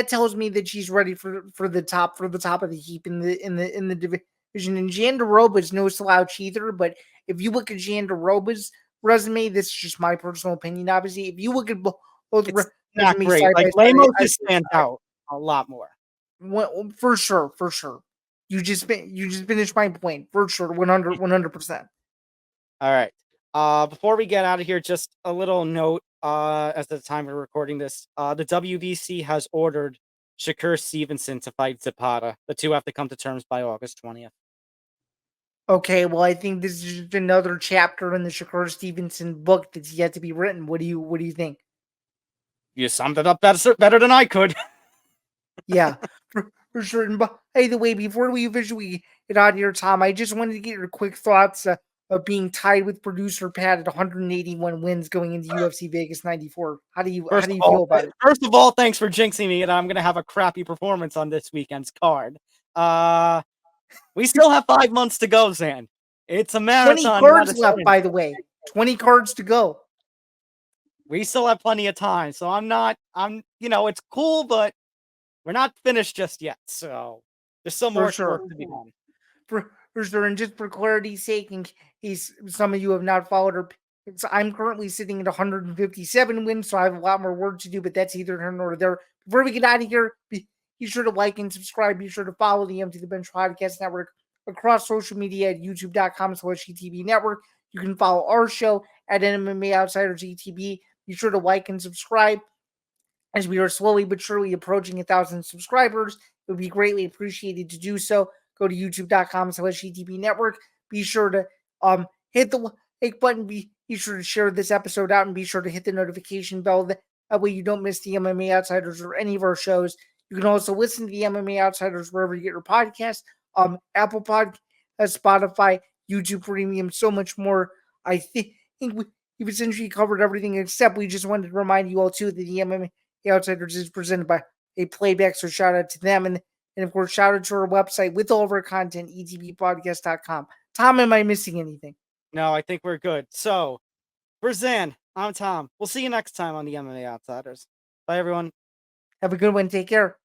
tells me that she's ready for the top of the heap in the division. And Jandiroba is no slouch either. But if you look at Jandiroba's resume, this is just my personal opinion. Obviously, if you look at both not great. Like Lemos just stands out a lot more. For sure. You just finished my point for sure. 100%. All right. Before we get out of here, just a little note. At the time we're recording this, the WBC has ordered Shakur Stevenson to fight Zapata. The two have to come to terms by August 20th. Okay, well, I think this is just another chapter in the Shakur Stevenson book that's yet to be written. What do you think? You summed it up better than I could. Yeah, for sure. And by the way, before we officially get out of here, Tom, I just wanted to get your quick thoughts of being tied with producer Pat at 181 wins going into UFC Vegas 94. How do you feel about it? First of all, thanks for jinxing me, and I'm gonna have a crappy performance on this weekend's card. We still have 5 months to go, Zain. It's a marathon. 20 cards left, by the way. 20 cards to go. We still have plenty of time, so it's cool, but we're not finished just yet. So there's still more work to be done. For sure, and just for clarity's sake, in case some of you have not followed her, I'm currently sitting at 157 wins, so I have a lot more work to do, but that's either here nor there. Before we get out of here, be sure to like and subscribe. Be sure to follow the Empty the Bench Podcast Network across social media at youtube.com/ETB Network. You can follow our show at MMA Outsiders ETB. Be sure to like and subscribe. As we are slowly but surely approaching 1,000 subscribers, it would be greatly appreciated to do so. Go to youtube.com/ETB Network. Be sure to hit the like button. Be sure to share this episode out and be sure to hit the notification bell. That way you don't miss the MMA Outsiders or any of our shows. You can also listen to the MMA Outsiders wherever you get your podcasts. Apple Podcast, Spotify, YouTube Premium, so much more. I think we've essentially covered everything, except we just wanted to remind you all too that the MMA Outsiders is presented by a Playback, so shout out to them. And of course, shout out to our website with all of our content, etbpodcast.com. Tom, am I missing anything? No, I think we're good. So, for Zain, I'm Tom. We'll see you next time on the MMA Outsiders. Bye, everyone. Have a good one. Take care.